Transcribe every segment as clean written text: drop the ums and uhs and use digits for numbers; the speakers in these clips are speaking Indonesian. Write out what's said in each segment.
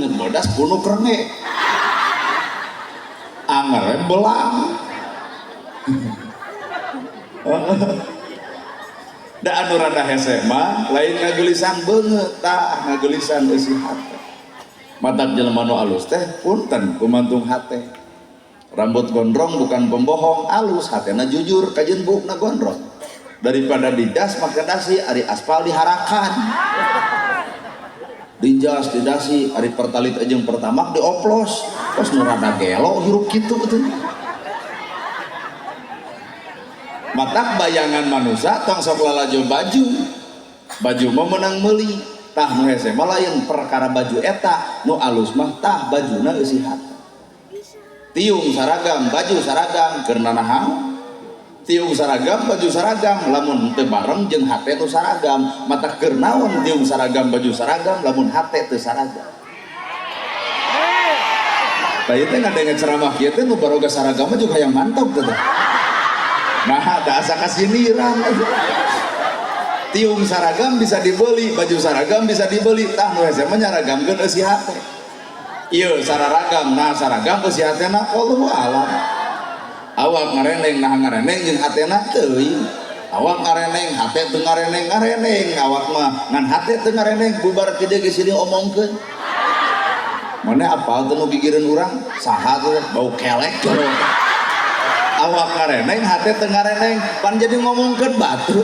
leungeut bodas punuk renge anger belang da anu rada hese mah lain ngagelisan beungeut tah ngagelisan eusi hate matak jelema nu alus teh punten kumantung hate rambut gondrong bukan pembohong alus hatena jujur kajen bukna gondrong daripada didas maka dasi ari aspal diharakan dijas didasi ari pertalit jeung pertamak dioplos terus nu rada gelo hirup kitu tuh matak bayangan manusia tong sok lalajo baju mah meunang meuli tah nu hese mah lain perkara baju eta nu alus mah tah bajuna eusi hate tiung saragam baju saragam keur nanaha tiung saragam baju saragam lamun teu bareng jeung hate nu saragam matak keur naon tiung saragam baju saragam lamun hate teu saragam tah ieu teh ngadengeun ceramah kieu teh nu baroga saragam mah juga hayang mantap teh nah da asa kasindiran tiung saragam bisa dibeli baju saragam bisa dibeli tah nu hese mah nyaragamkeun eusi hate ieu sararagam nah saragam eusi hatena wallahu alam awak ngareneng nah ngareneng jeung hatena teuing awak ngareneng hate teu ngareneng awak mah ngan hate teu ngareneng bubar ti dieu geus sini omongkeun mana apal teu nu gigireun urang saha teh bau kelek awak ngareneng hate teu ngareneng pan jadi ngomongkeun batu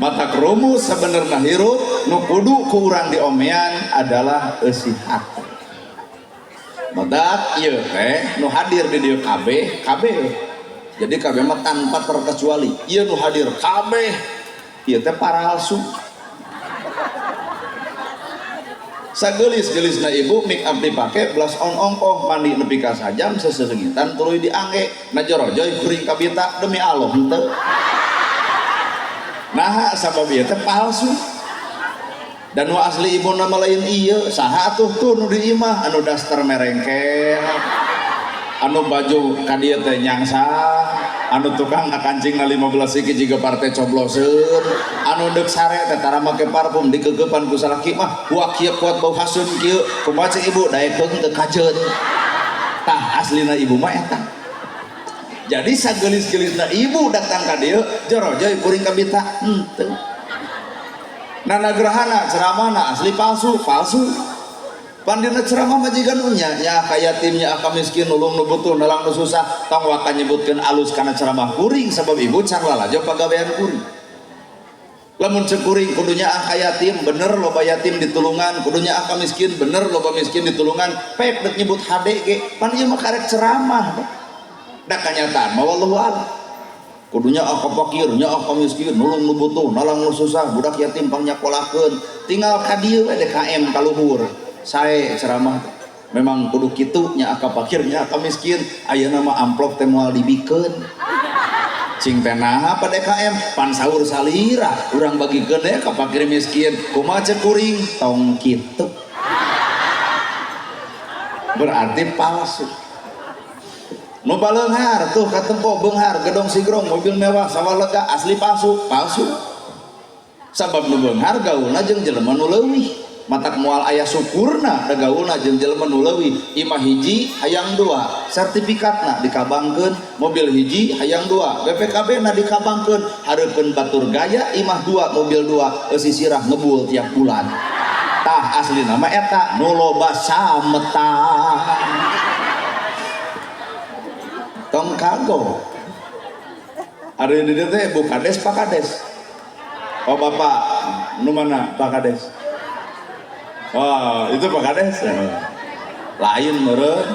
mata rumus sebenarnya hirup nu kudu ku urang diomean adalah eusi hate madak ieu teh nu hadir di dieu kabeh jadi kabeh mah tanpa terkecuali ieu nu hadir kabeh ieu teh palsu sagelis-gelisna ibu make up dipake belas on ongkoh mandi nepi ka sajam seserengitan tuluy diangge najorojoy kuring kabita demi Allah henteu nah sabab ieu teh palsu dan nu asli ibu nama lain ieu saha atuh tuh nu di imah anu daster merengkel anu baju ka dieu teh nyangsa anu tukang ngakancing na 15 siki jiga partai cobloseun anu deuk sare teh tara make parfum digeugepan ku salaki mah buak kieu kuat bau hasun kieu kumaha cek ibu daekeun teu kajeun tah aslina ibu mah eta jadi sagelis-gelisna ibu datang ka dieu jorojoy kuring kabita henteu nanagrahana ceramahna asli palsu pandina ceramah majikan nya ka yatimnya ka miskin nulung nu butuh nalang nu susah tong waka nyebutkeun alus kana ceramah kuring sabab ibu can lalajo pagawean kuring lamun cek kuring kudunya ka yatim bener loba yatim ditulungan kudunya ka miskin bener loba miskin ditulungan pek dek nyebut hade ge pan ieu mah karek ceramah da kanyataan mah wallahu a'lam kudunya ka fakir nya ka miskin nulung nu butuh nalang nu susah budak yatim pang nyakolakeun tinggal ka dieu we DKM ka luhur sae ceramah memang kudu kitu nya ka fakir nya ka miskin ayeuna mah amplop teh moal dibikeun cing teh naha pa DKM pan saur salira urang bagikeun ya ka fakir miskin kumaha cek kuring tong kitu berarti palsu nu baleunghar tuh katempo beunghar gedong sigrong mobil mewah sawah lega asli palsu sabab nu beunghar gaulna jeung jelema nu leuwih matak moal aya syukurna da gaulna jeung jelema nu leuwih imah hiji hayang dua sertifikatna dikabangkeun mobil hiji hayang dua BPKB na dikabangkeun hareupeun batur gaya imah dua mobil dua eusi sirah ngebul tiap bulan tah aslina mah eta nu loba sametan tong kago hari ini teh bu kades pak kades oh bapak nu mana pak kades oh itu pak kades lain meureun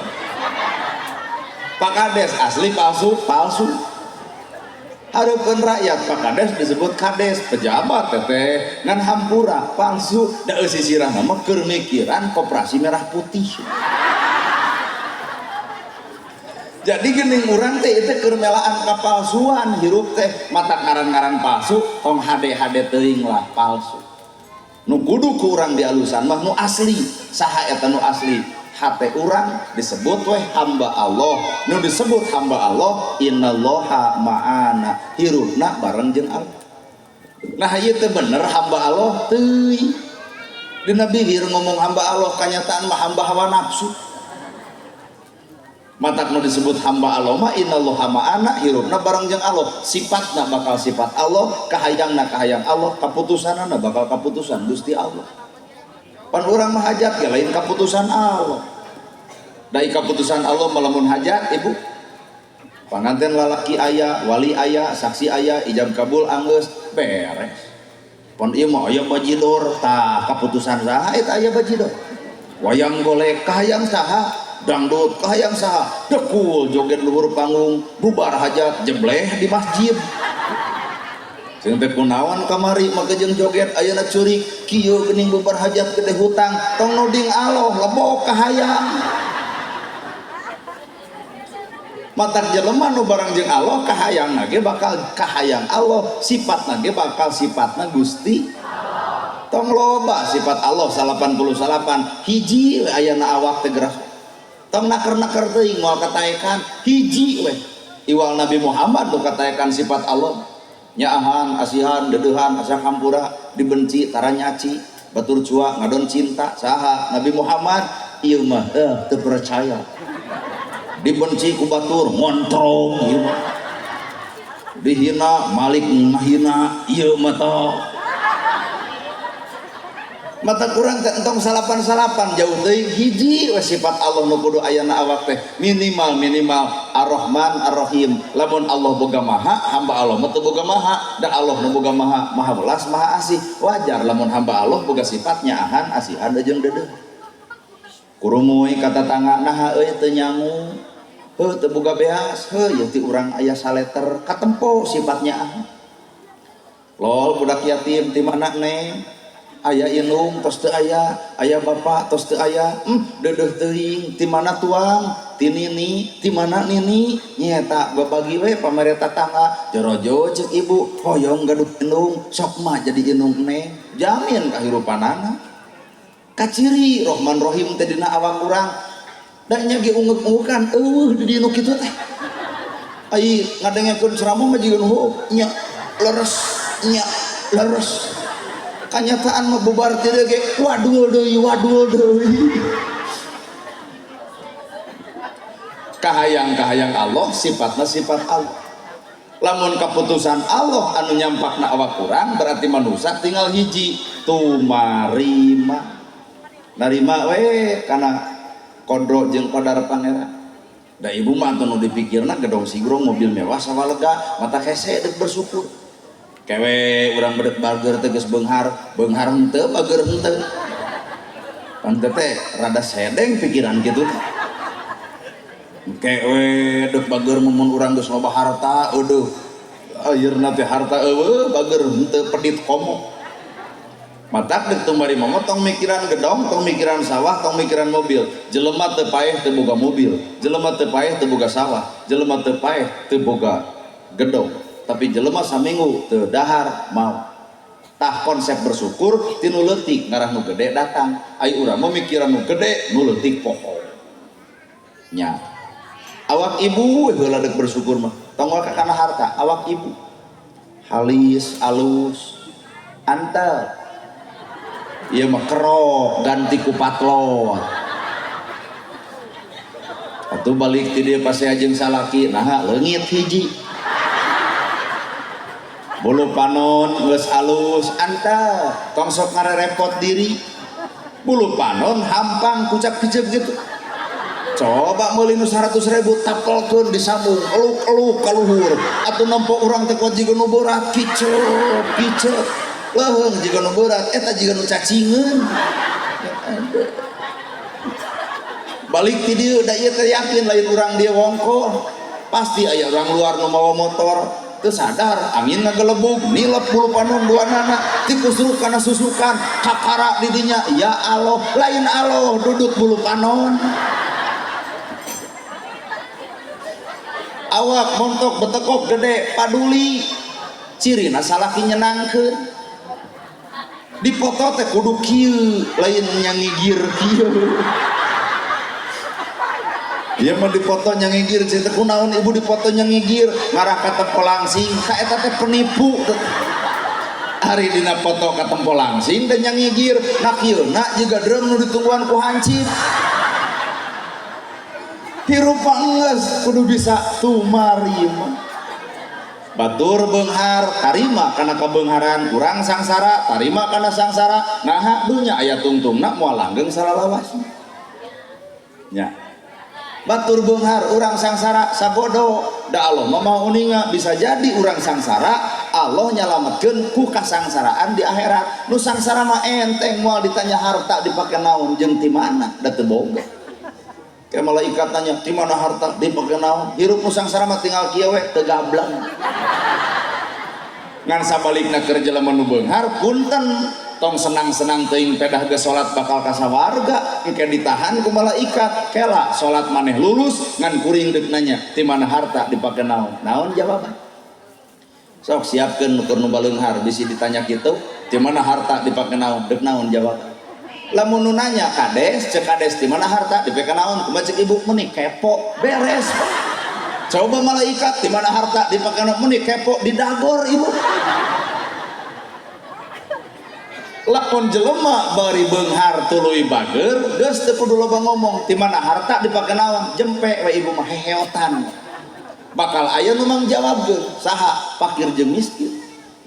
pak kades asli palsu hareupeun rakyat pak kades disebut kades pejabat teteh ngan hampura palsu da eusi sirahna mah keur mikiran koperasi merah putih jadi geuning urang teh itu kermelaan kapalsuan hirup teh mata ngaran-ngaran palsu tong hade-hade teuing lah palsu nu kudu ku urang dialusan mah nu asli saha eta nu asli hate urang disebut weh hamba Allah nu disebut hamba Allah innallaha ma'ana hirupna bareng jeung Allah nah ieu teh bener hamba Allah teuing Dina bibir ngomong hamba Allah, kanyataan mah hamba hawa nafsu. Matak nu disebut hamba Allah mah innallaha ma'ana hirupna barang jeung Allah, sifatna bakal sifat Allah, kahayangna kahayang Allah, kaputusanna bakal kaputusan Gusti Allah. Pan urang mah hajat ge lain kaputusan Allah. Dai kaputusan Allah melamun hajat ibu. Panganten lalaki aya, wali aya, saksi aya, ijab kabul anggeus beres. Pon ieu mah aya bajidor, tah kaputusan saha eta aya bajidor. Wayang golek kahayang saha, dangdut kahayang saha, dekul joget luhur panggung, bubar hajat jebleh di masjid. Sing teh kunaon kamari make jeung joget ayeuna curik, kieu geuning bubar hajat gede hutang, tong nuding Allah lebok kahayang. Matak jelema nu barang jeung Allah kahayangna ge bakal kahayang Allah, sifatna ge bakal sifatna Gusti Allah. Tong loba sifat Allah 88 hiji we ayana awak teh gerak. Tong naker-naker teuing moal kataekan hiji we. Iwal Nabi Muhammad nu kataekan sifat Allah. Nyaahan, asihan, dedeuhan, asa kampura, dibenci, tara nyaci, batur cua, ngadon cinta, saha Nabi Muhammad ieu mah teu percaya. Dibenci ku batur ngontrong ieu mah. Dihina malik ngahina ieu mah tah. Mata kurang teh entong salapan-salapan jauh teuing hiji we sifat Allah nu kudu ayana awak teh minimal Ar-Rahman Ar-Rahim. Lamun Allah boga maha, hamba Allah mah teu boga maha, da Allah nu boga maha, maha welas, maha asih. Wajar lamun hamba Allah boga sifat nyaahan, asihan jeung deudeuh. Kurumuy kata tangga naha euy teu nyangu. Teu boga beas, heuh ti urang aya saleter katempo sifatnya. Lol budak yatim ti mana neng? Aya inung tos teu aya bapak tos teu aya, deudeuh teuing ti mana tuang, ti nini, ti mana nini, nyeta babagi we pamarenta tangga, jorojo ceuk ibu, hoyong gaduh inung, sok mah jadi inung neng, jamin kahirupanana. Kaciri Rahman Rahim teh dina awak urang, da nya ge ungek-ungekan, di dinu kitu teh. Ai ngadengekeun ceramah mah jiga nu nya leres. Kanyataan mah bubar teh ge wadul deui kahayang Allah sifatna sifat Allah. Lamun kaputusan Allah anu nyampakna awak urang berarti manusia tinggal hiji tumarima narima we kana kodro jeung qadar pangeran. Da ibu mah anu dipikirna gedong sigrong mobil mewah sawalega mata hese deuk bersyukur. Kewe urang bedek bager teh geus beunghar henteu bager henteu. Pan teh rada sedeng pikiran kitu. Kewe deuk bager mumun urang geus loba harta, eueuh. Ayeuna teh harta eueuh bager henteu pedit komo. Matak deuk tumari mah tong mikiran gedong, tong mikiran sawah, tong mikiran mobil. Jelema teu paeh teu boga mobil, jelema teu paeh teu boga sawah, jelema teu paeh teu boga gedong. Tapi jelema saminggu teu dahar mau. Tah konsep bersyukur tinu leutik ngarah nu gede datang. Ai urang memikiran nu gede nu leutik poho. Nya. Awak ibu heula deuk bersyukur mah. Tong ka kana harta, awak ibu. Halis, alus, antel. Ieu mah kerok ganti ku patlon. Atuh balik ti dieu pasea jeung salaki, naha leungit hiji. Bulu panon geus alus anta tong sok ngarerepot diri bulu panon hampang kucak picep gitu coba meuli nu 100.000 tapelkeun disambung eluk-eluk ka luhur atuh nampo urang teh jiga nu berat kicep leuheung jiga nu berat eta jiga nu cacingeun balik ti dieu da ieu teh yakin lain urang dia wongko pasti aya urang luar nu mawa motor teu sadar angin ngagelebug nilep bulu panon duanana ti kusruk kana susukan kakara di dinya ya Allah lain Allah duduk bulu panon awak montok betekok gede paduli cirina salaki nyenangkeun dipoto teh kudu kieu lain nyangigir kieu. Ieu mah dipoto nyangigir cerita kunaon ibu dipoto nyangigir ngarah ka tepel langsing ka eta teh penipu hari dina foto katempo langsing dan yang ngigir nak nak juga drum nu ditungguan ku hancip hirup panges kudu bisa tumarima batur beunghar tarima kana kabeungharan urang sangsara tarima kana sangsara nah dunya aya tungtungna moal langgeng salalawas nya batur beunghar urang sangsara sabodo da Allah mau uninga bisa jadi urang sangsara Allah nyalametkeun ku kasangsaraan di akhirat nu sangsara mah enteng moal ditanya harta dipake naon jeung ti mana da teu boga kayak malaikat tanya di mana harta dipake naon hirup nu sangsara mah tinggal kieu we teu gablang ngan sabalikna keur jelema nu beunghar punten tong senang-senang teuing pedah ge salat bakal ka sawarga engke ditahan ku malaikat kela salat maneh lulus ngan kuring deuk nanya ti mana harta dipake naon naon jawaban sok siapkeun keur nu baleunghar bisi ditanya kitu ti mana harta dipake naon deuk naon jawaban lamun nu nanya kades cek kades di mana harta dipake naon kumaha cek ibu meuni kepo beres coba malaikat di mana harta dipake naon meuni kepo didagor ibu lakon jelema bari beunghar tuluy bager geus teu kudu loba ngomong di mana harta dipake naon jempe we ibu mah heheotan bakal aya nu mangjawabkeun saha fakir jeung miskin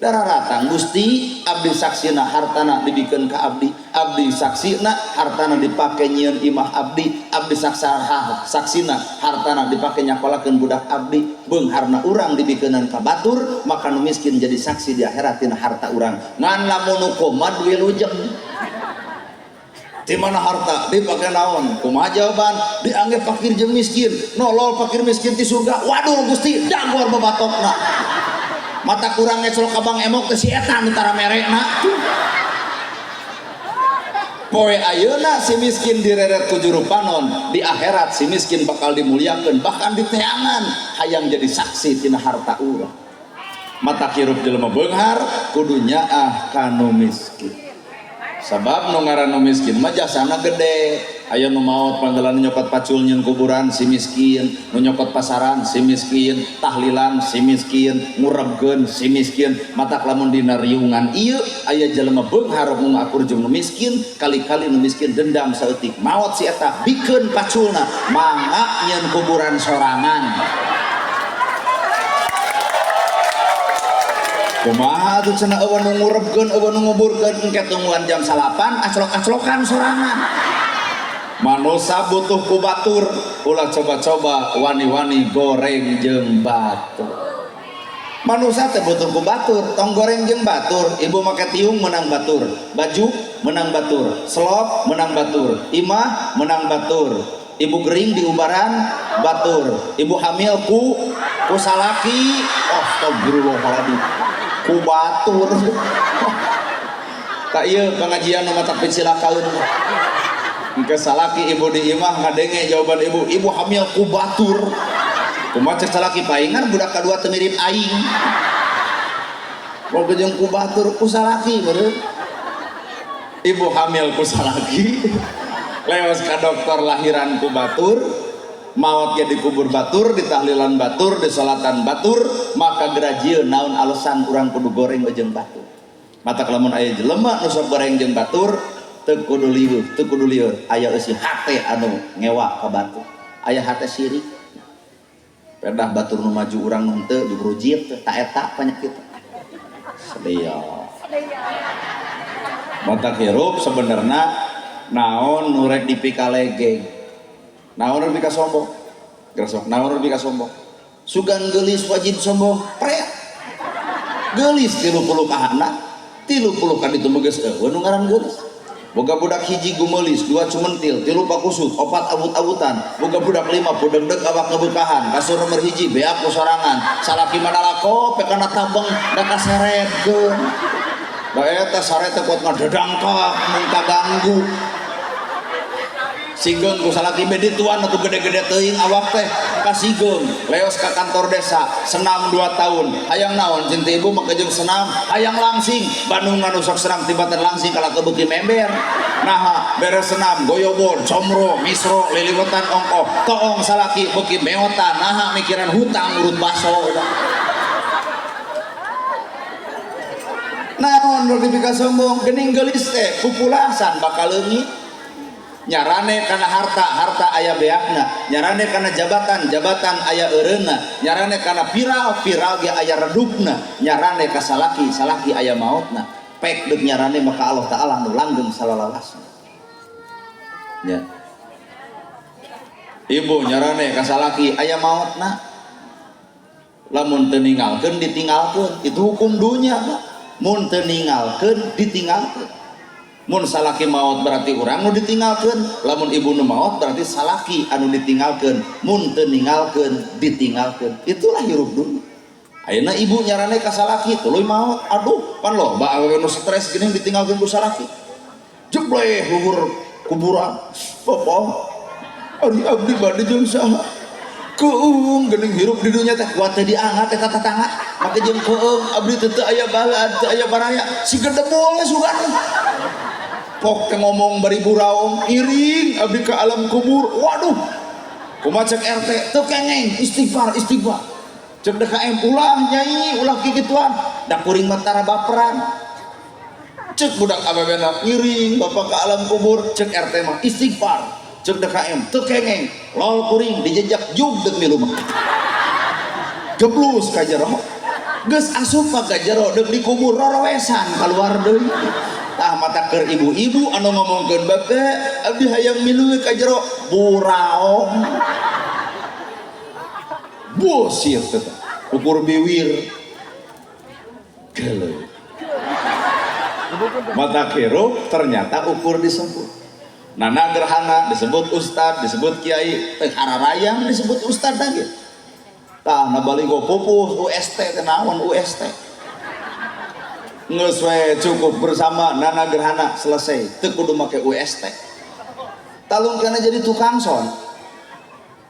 dararatang Gusti abdi saksina hartana dibikeun ka abdi abdi saksina hartana dipake nyieun imah abdi abdi saksina hartana dipake nyakolakeun budak abdi beungharna urang dibikeunan ka batur maka nu miskin jadi saksi di akhirat tina harta urang ngan lamun nu koma duwe lujeng di mana harta dipake naon kumaha jawaban dianggap fakir jeung miskin nolol fakir miskin ti surga waduh Gusti dagor babatokna mata kurang ngecelok abang emok ke si etan antara merekna poe ayeuna si miskin direret ku juru panon di akhirat si miskin bakal dimuliakeun bahkan di teangan hayang jadi saksi tina harta urang mata kirup jelema beunghar kudu nyaah kanu miskin sabab nu ngaranna miskin mah jasana gede aya nu maot panggelan nyokot pacul nyeun kuburan si miskin nu nyokot pasaran si miskin tahlilan si miskin ngurebkeun si miskin matak lamun dina riungan ieu aya jelema beunghar nu ngakur jeung nu miskin kali-kali nu miskin dendam saeutik maot si eta bikeun paculna mangga nyeun kuburan sorangan kumaha tuh cenah eueuh nu ngurebkeun eueuh nu nguburkeun engke tungguan jam 8 aclok-aclokan sorangan manusia butuh ku batur ulah coba-coba wani-wani goreng jeung batur manusia teh butuh ku batur tong goreng jeung batur ibu make tiung menang batur baju menang batur selop menang batur imah menang batur ibu gering di ubaran batur ibu hamil ku salaki astagfirullahaladzim ku batur tak iya pengajian nama tak pisilakaun engke salaki ibu di imah ngadenge jawaban ibu hamil ku batur kumaha cek salaki paingan budak kadua teu mirip aing mau jeung ku batur ku salaki bener ibu hamil ku salaki leos ka dokter lahiran ku batur maot ge dikubur batur ditahlilan batur disolatan batur maka gerajieun naon alasan urang kudu goreng jeung batur mata lamun aya jelema nu sok goreng jeung batur teu kudu lieur aya eusi hate anu ngewa ka batur aya hate sirik pedah batur nu maju urang nu teu dibrujit tak eta penyakit sedaya mata hirup sebenarnya naon nu rek dipikalegeng naon lebih ka sombong grasok naon lebih ka sombong sugan geulis wajib sombong pret geulis 30 ka anak 30 ka ditu geus eueuh nu ngaran geulis boga budak hiji gumeulis 2 cumentil 3 pakusut 4 abut-abutan boga budak 5 pudeg-deg awak ngebeukahan kasur nomor hiji beak ku sorangan salaki manalako pekana tabeng da kaseretkeun da eta sare teh pot ngadedangkak mun kaganggu sigeng ku salaki bedi tuan atuh gede-gede teuing awak teh kasigeng leos ka kantor desa senam 2 tahun hayang naon jeung ibu make jeung senam hayang langsing Bandung anu sok senam tibatan langsing kala kebeuki member naha beres senam goyobon comro misro liliwetan ongkoh toong salaki beuki meotan naha mikiran hutang urut baso naon notifikasi sombong gening gelis teh populasan bakal leungit nyarane kana harta aya beakna, nyarane kana jabatan aya eureunna, nyarane kana viral ge aya redupna, nyarane ka salaki aya mautna. Pek deuk nyarane maka Allah taala nu langgeng salalalasna. Ya. Ibu nyarane ka salaki aya mautna. Lamun teu ninggalkeun ditinggalkeun, itu hukum dunya, Pak. Mun teu ninggalkeun ditinggalkeun. Mun salaki maut berarti urang nu ditinggalkeun, lamun ibu nu maut berarti salaki anu ditinggalkeun, mun teu ninggalkeun ditinggalkeun. Itulah hirup dunia. Ayeuna ibu nyarane ka salaki tuluy maut, aduh pan loba awewe nu stres geuning ditinggalkeun ku salaki. Jebleh luhur kuburan. Papa, ari abdi bade jeung saha? Keung geuning hirup di dunya teh kuat teh diangkat eta tatangga. Make jeung keung abdi teu aya balad, teu aya baraya, si gedebol we sugan. Pok ngomong baribu raung iring abdi ke alam kubur. Waduh kumaha cek RT teu kengeng istighfar cek DKM ulah nyai ulah kikituan da kuring mah tara baperan cek budak ababena iring bapak ke alam kubur cek RT mah istighfar cek DKM teu kengeng lol kuring dijejak jug deuk milu mah geblus ka jero geus asup ka jero deuk dikubur rorowesan keluar deui. Tah mata keur ibu-ibu anu ngomongkeun bae abdi hayang milu ka jero buraong. Bosir teh ukur biwir. Geuleuk. Mata kero ternyata ukur disebut. Nana gerhana disebut ustad, disebut kiai, teh hararayang disebut ustad lagi. Tah na baligo pupuh UST teh naon UST. Ngeus we cukup bersama nana gerhana selesai teu kudu make UST talung kana jadi tukang son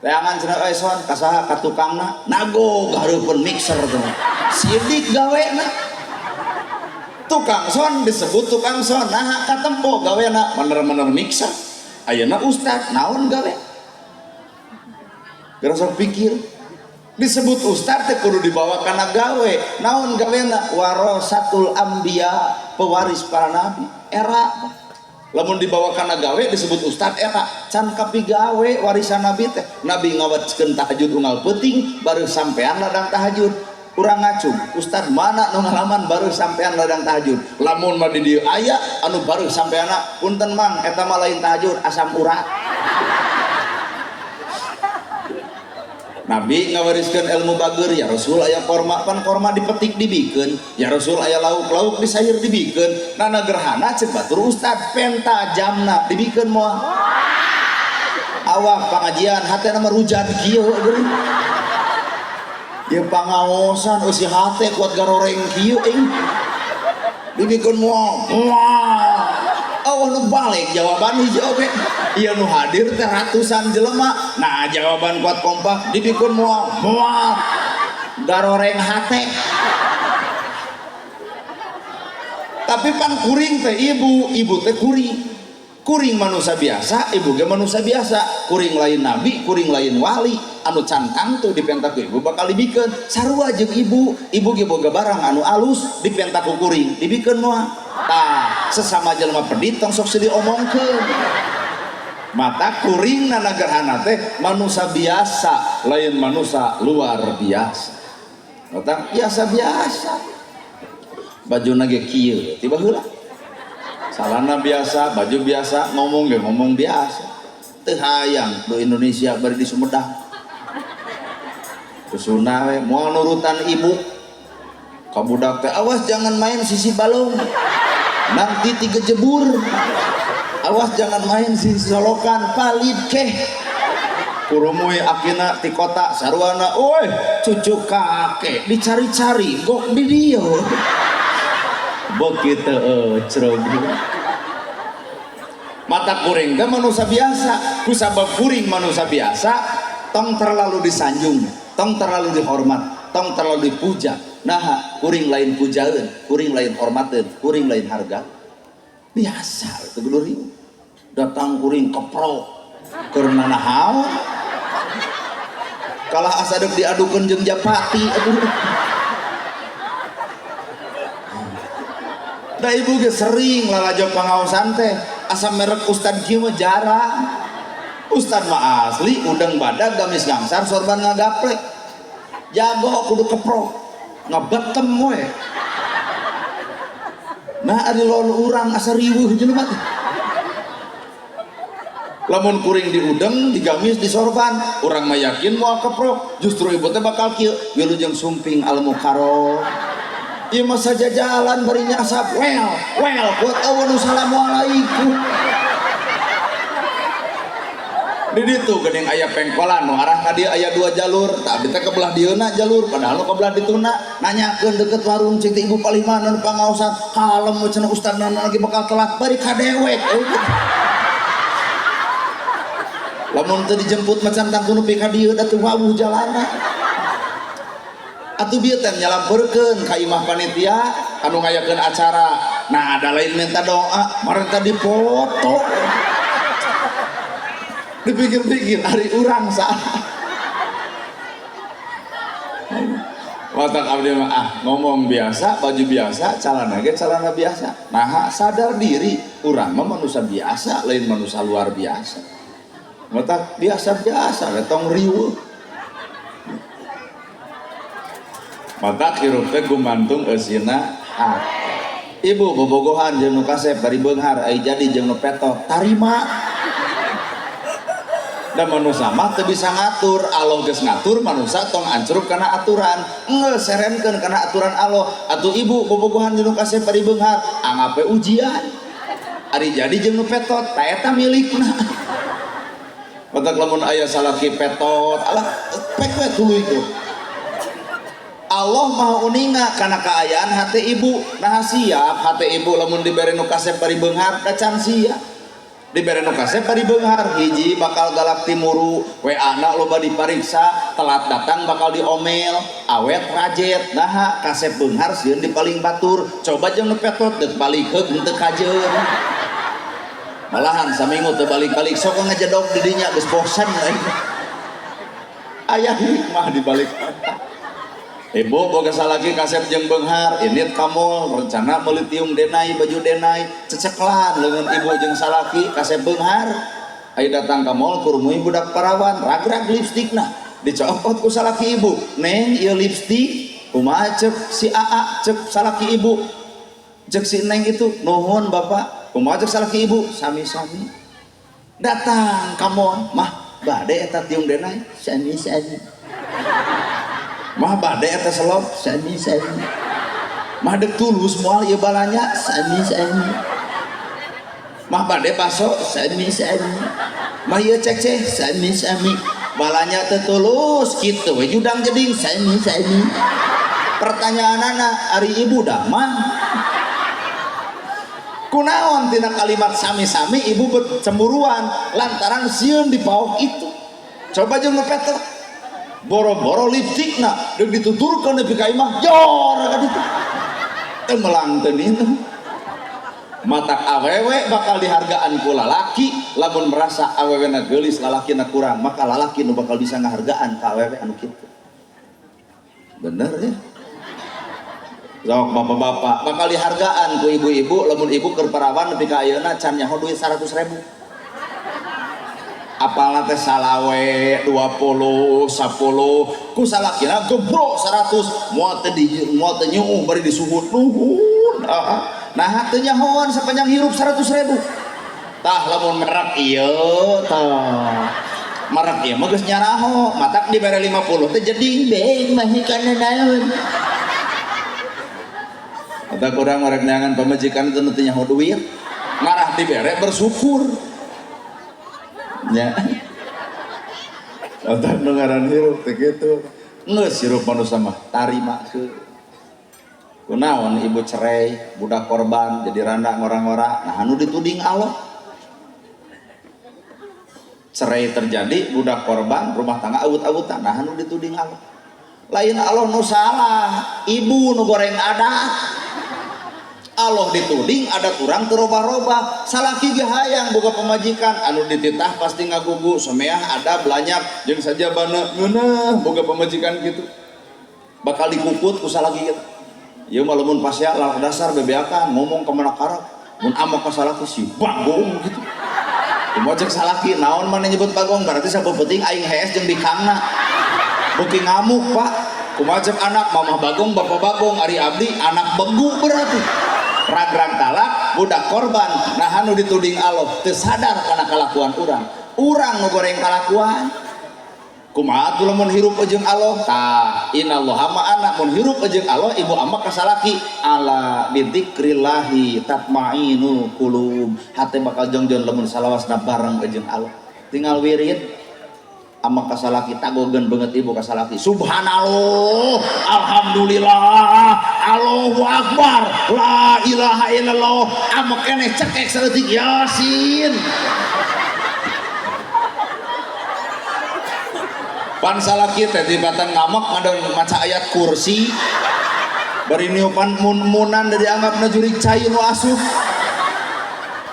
teangan cenah euy son ka saha ka tukangna nago hareupeun mixer teh sidik gawena tukang son disebut tukang son nah katempo gawena bener-bener mixer ayeuna ustad naon gawe gerasa pikir disebut ustad teh kudu dibawa kana gawe naon gawena warasatul anbiya pewaris para nabi era lamun dibawa kana gawe disebut ustad era can kapigawe warisan nabi teh nabi ngawatkeun tahajud unggal peuting baru sampean ladang tahajud urang ngacung ustad mana nu ngalaman baru sampean ladang tahajud lamun mah di dieu aya anu baru sampeana punten mang eta mah lain tahajud asam urat. Nabi ngawariskeun ilmu bager ya Rasul aya korma pan korma dipetik dibikeun ya Rasul aya lauk-lauk disayur dibikeun nana gerhana cek batur ustad penta jamna dibikeun moal awak pengajian hatena merujan kieu geuning ieu pangaosan eusi hate kuat garoreng kieu dibikeun moal oh nu balik jawaban hijau ge ieu nu hadir teh ratusan jelema nah jawaban kuat kompak dibikeun moal garoreng hate tapi pan kuring teh ibu teh kuring manusia biasa ibu ge manusia biasa kuring lain nabi kuring lain wali anu cantang tuh dipentak ku ibu bakal dibikeun sarua jeung ibu ge boga barang anu alus dipentak ku kuring dibikeun moal tah sesama jelema pedit tong sok diomongkeun mata kuring nana gerhana teh manusia biasa lain manusia luar biasa mata biasa baju ge kieu tiba heula salana biasa baju biasa ngomong biasa teu hayang do Indonesia bari di Sumedang kusuna we moal nurutan ibu ka budak teh awas jangan main sisi balong nanti tiga jebur awas jangan main sisi solokan palid keh kurumuy akina ti kota sarwana oi cucu kakek dicari-cari gok di dieu begitu cerog mata kuring teh manusia biasa kusabab kuring manusia biasa tong terlalu disanjung tong terlalu dihormat tong terlalu dipuja nah kuring lain pujaeun kuring lain hormateun kuring lain harga biasa teu geuning datang kuring keprok keur nanahaun kalah asa deuk diadukeun jeung Japati aduh da ibu ge sering lalajo pangaosan teh asa merek Ustad kieu mah jarang. Ustad mah asli udang badag gamis gangsar sorban ngagaplek jago kudu keprok ngabetem we. Nah ari lolo urang asa riweuh jelema teh lamun kuring di udeng digamis di sorban urang mah yakin moal keprok justru ibu teh bakal kieu wilujeng sumping al mukarram ieu mah saja jalan bari nyasap well kuat awan assalamualaikum di ditu geuning aya pengkolan nu arah ka dieu aya 2 jalur tah abdi teh kebelah dieuna jalur padahal nu kebelah dituna nanyakeun deket warung cing ibu palih mana nu pangaosan kalem cenah ustad nana lagi bakal telat bari kadewek lamun teu dijemput macan tangku nepi ka dieu da teu wawuh jalana atuh bieu teh nyalampeurkeun ka imah panitia anu ngayakeun acara nah ada lain minta doa marenta dipoto dipikir-pikir hari urang saha watak abdi mah ngomong biasa baju biasa calana ge calana biasa nah sadar diri urang mah manusia biasa lain manusia luar biasa mata biasa-biasa letong riweuh mata hirup teh gumantung eusina ibu bobogohan jeung nu kasep bari beunghar ai jadi jeung nu petot tarima da manusia mah teu bisa ngatur Allah geus ngatur manusia tong ancrup kana aturan geus seremkeun kana aturan Allah atuh ibu bobogohan jeung nu kasep bari beunghar anggape ujian ari jadi jeung nu petot ta eta milikna. Matak lamun aya salaki petot alah pek we tuluy itu Allah maha uninga kana kaayaan hate ibu nah siap hate ibu lamun dibere nu kasep bari beunghar da can siap dibere nu kasep bari beunghar hiji bakal galak timuru WA na loba dipariksa telat datang bakal diomel awet rajet nah kasep beunghar sieun di paling batur coba jeung nu petot deuk balikeun teu kajeun malahan saminggu teu balik-balik sok ngajedog di dinya geus bosan aya hikmah di balik ibu boga salaki kasep jeung beunghar init kamol rencana meuli tiung denai baju denai ceceklan leungeun ibu jeung salaki kasep beunghar aya datang ka mall kurumuy budak parawan ragrag lipstikna dicopot ku salaki ibu neng ieu lipstik kumaha ceuk si Aa ceuk salaki ibu ceuk si neng itu nuhun bapak kumaha ceuk salaki ibu sami-sami datang kamon mah bade eta tiung denai sami-sami mah bade eta selop sami-sami mah deuk tulus moal ieu balanya sami-sami mah bade baso sami-sami mah ieu cek-cek sami-sami balanya teu tulus kitu we judang jeding sami-sami pertanyaanana ari ibu da mah kunaon tina kalimat sami-sami ibu bercemburuan lantaran sieun dipaok itu coba jeung nu petot boro-boro lipstikna deuk dituturkeun nepi ka imah jor ka ditu teu melang teu itu matak awewe bakal dihargaan ku lalaki lamun merasa awewena geulis lalakina kurang maka lalaki nu bakal bisa ngahargaan ka awewe anu kitu bener ya sok bapak-bapak bakal dihargaan ku ibu-ibu lamun ibu keur parawan nepi ka ayeuna can nyaho duit 100.000 apalna teh salawe 20 10 ku salakina gebrok 100 moal teh nyuuh bari disuhut nuhun nah teu nyahoan sapanjang hirup 100.000 tah lamun merek ieu tah merek ieu mah geus nyaraho matak dibere 50 teh jeding beng mah hikana naon ada kurang merek neangan pemajikan itu nantinya mau duit marah dibere bersyukur ya ada dengaran hirup begitu nges hirup manusia mah tarima ke kunaon ibu cerai budak korban jadi randa ngora-ngora nah anu dituding Allah cerai terjadi budak korban rumah tangga awut-awutan nah anu dituding Allah lain Allah nu salah ibu nu goreng adat Allah dituding ada kurang terubah-ubah salaki ge hayang boga pemajikan anu dititah pasti ngagugu someah ada belanyap jeung saja bana ngeunah boga pemajikan gitu bakal dikukut ku salaki gitu ieu mah lamun pasya lalak dasar bebeakan ngomong ke mana karak mun amok ka salaki si bagong gitu. Kumaha cek salaki naon mana nyebut bagong berarti sabeupeuting aing hees jeung bikangna. Beuki ngamuk Pak. Kumaha cek anak mamah bagong bapak bagong ari abdi anak begu berarti. Ragrang talak budak korban nah anu dituding Allah teu sadar kana kalakuan urang ngegoreng kalakuan. Kumaha tuh lamun hirup jeung Allah tah innallaha ma'ana mun hirup jeung Allah ibu amma kasalaki ala bidzikrillahi tatmainu qulub hate bakal jongjon lamun salawasna bareng jeung Allah tinggal wirid amma kasalaki tagogeun banget ibu kasalaki subhanallah alhamdulillah Allahu akbar la ilaha illallah amma keneh cekek saleutik yasin. Pan salaki teh tibatan ngamak ngadon maca ayat kursi bari niupan mun-munan dari anggapna jurig cai nu asup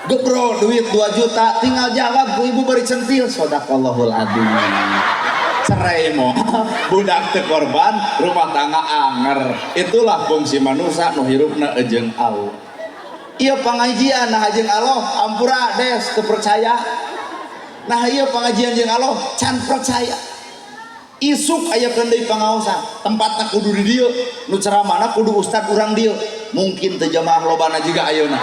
gebro duit 2 juta tinggal jawab ku ibu bari centil sadaqallahul adzim cerai mo budak teu korban rumah tangga anger itulah fungsi manusia nu hirupna jeung Allah. Ieu pangajian nah jeung Allah ampura des teu percaya nah ieu pangajian jeung Allah can percaya. Isuk aya deui pangaosan tempatna kudu di dieu nu ceramahna kudu ustad urang dieu mungkin teu jamaah lobana juga ayeuna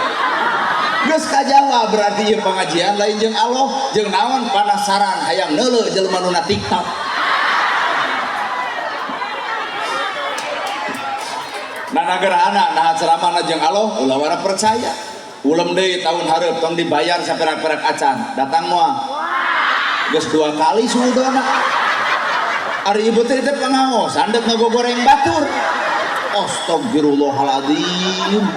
geus kajawab berarti ieu pengajian lain jeung Allah jeung naon panasaran hayang neuleuh jelema nu na TikTok. Nah nagaraana nah ceramahna jeung Allah ulah wara percaya ulem deui tahun hareup tong dibayar saperak-perak acan datang moal geus 2 kali sudahna. Ari ibu teh pangaos andek ngagogoreng batur. Astagfirullahaladzim.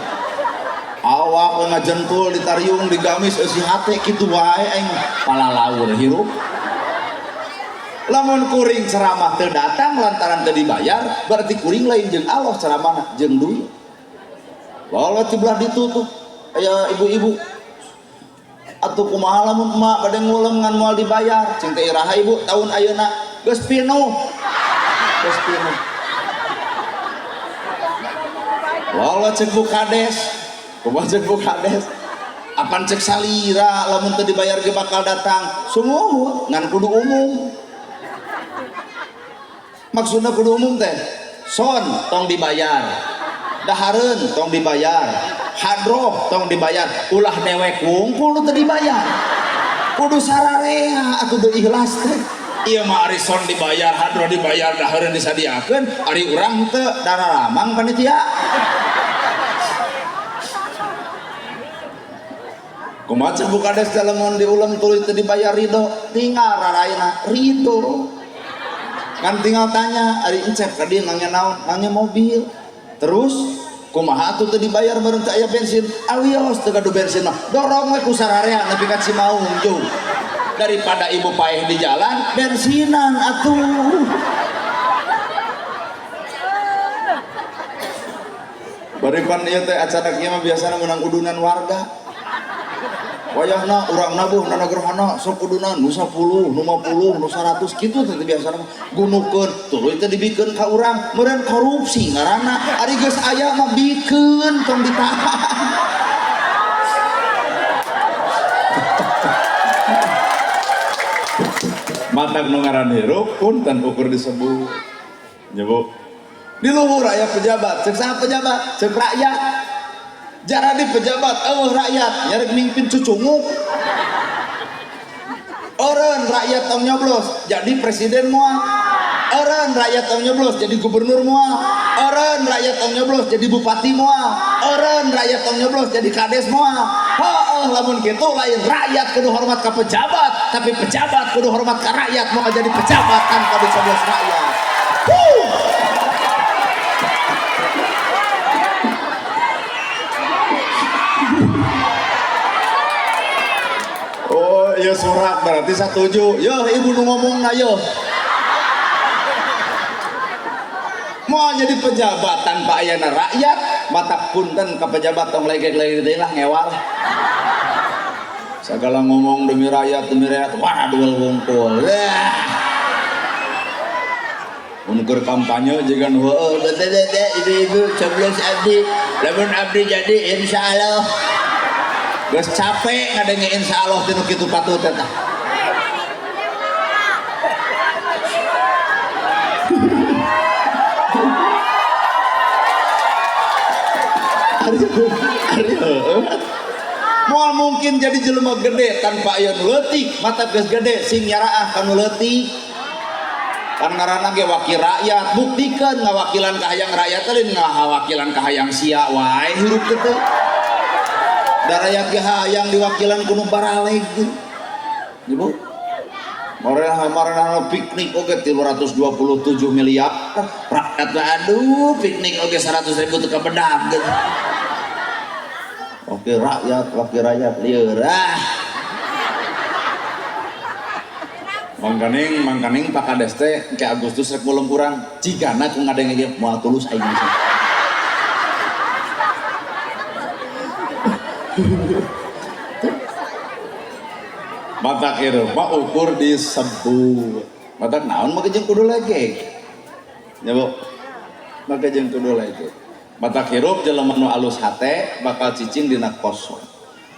Awak ngajentul ditariung digamis eusi hate kitu wae aing palalaur hirup. Lamun kuring ceramah teu datang lantaran teu dibayar berarti kuring lain jeung Allah ceramahna jeung duit. Walau tibelah ditutup aya ibu-ibu atuh kumaha lamun emak bade ngulem ngan moal dibayar cing teh iraha ibu tahun ayeuna geus pinuh walau cek bukades kumaha cek bukades apan cek salira lamun teu dibayar ge bakal datang sumuhun ngan kudu umum maksudna kudu umum teh son tong dibayar dahareun tong dibayar hadroh tong dibayar ulah dewek wungkul teu dibayar kudu sararea kudu ikhlas teh. Iya mah ari son dibayar hadroh dibayar dahareun disadiakeun ari urang teu dararamang panitia. Kumaha cek bukades lamun diuleum tuluy teu dibayar ridho tinggal raraina ridho. Kan tinggal tanya ari encep ka dieu ngangge naon ngangge mobil. Terus kumaha atuh teu dibayar bareng teu aya bensin awios teu gaduh bensin mah dorong we ku sararea nepi ka Cimaung jauh daripada ibu paeh di jalan bensinan atuh. Baripan ieu teh acara kieu mah biasana menang udunan warga wayahna urang nabuh na nagerhana sok udunan nu 10 nu 50 nu 100 kitu teh biasana gunukeun tuluy teh dibikeun ka urang meureun korupsi ngaranna ari geus aya mah bikeun tong ditahan. Matak nu ngaran hirup punten ukur disebut nyebut di luhur aya pejabat cek saha pejabat cek rakyat jara di pejabat eueuh rakyat nyarek mimpin cucunguk eureun rakyat tong nyoblos jadi presiden moal eureun rakyat tong nyoblos jadi gubernur moal eureun rakyat tong nyoblos jadi bupati moal eureun rakyat tong nyoblos jadi kades moal. Lamun kitu lain rakyat kudu hormat ka pejabat tapi pejabat kudu hormat ka rakyat mau jadi pejabat tanpa dicoblos rakyat. Oh iya surat berarti setuju yo ibu nu ngomong na yo mau jadi pejabat tanpa ayana rakyat mata punten ka pejabat tong legek-legek deui lah ngewal segala ngomong demi rakyat wah duel wungkul Ukur kampanye juga ibu-ibu coblos abdi lamun abdi jadi insyaallah geus capek ngadenge insyaallah tinu kitu patut eta moal mungkin jadi jelema gede tanpa aya nu leutik mata geus gede sing nyaraah kanu leutik kan ngaranna ge wakil rakyat buktikeun ngawakilan ka hayang rakyat teh ngawakilan ka hayang sia wae hirup teh da rakyat ge hayang diwakilan ku nu baraleg ibu marana piknik oge 327 miliar rakyat aduh piknik oge 100.000 teu kabedag wakil rakyat lieur mangkaning Pak Kades teh ke Agustus rek mulung kurang jigana ku ngadenge ge moal tulus aing mah. Matak hirup mah ukur disebut. Matak naon mah jeung kudu lege. Ya Bu. Maka jeung kudu lege. Matak hirup jelema nu alus hate bakal cicing dina kosong.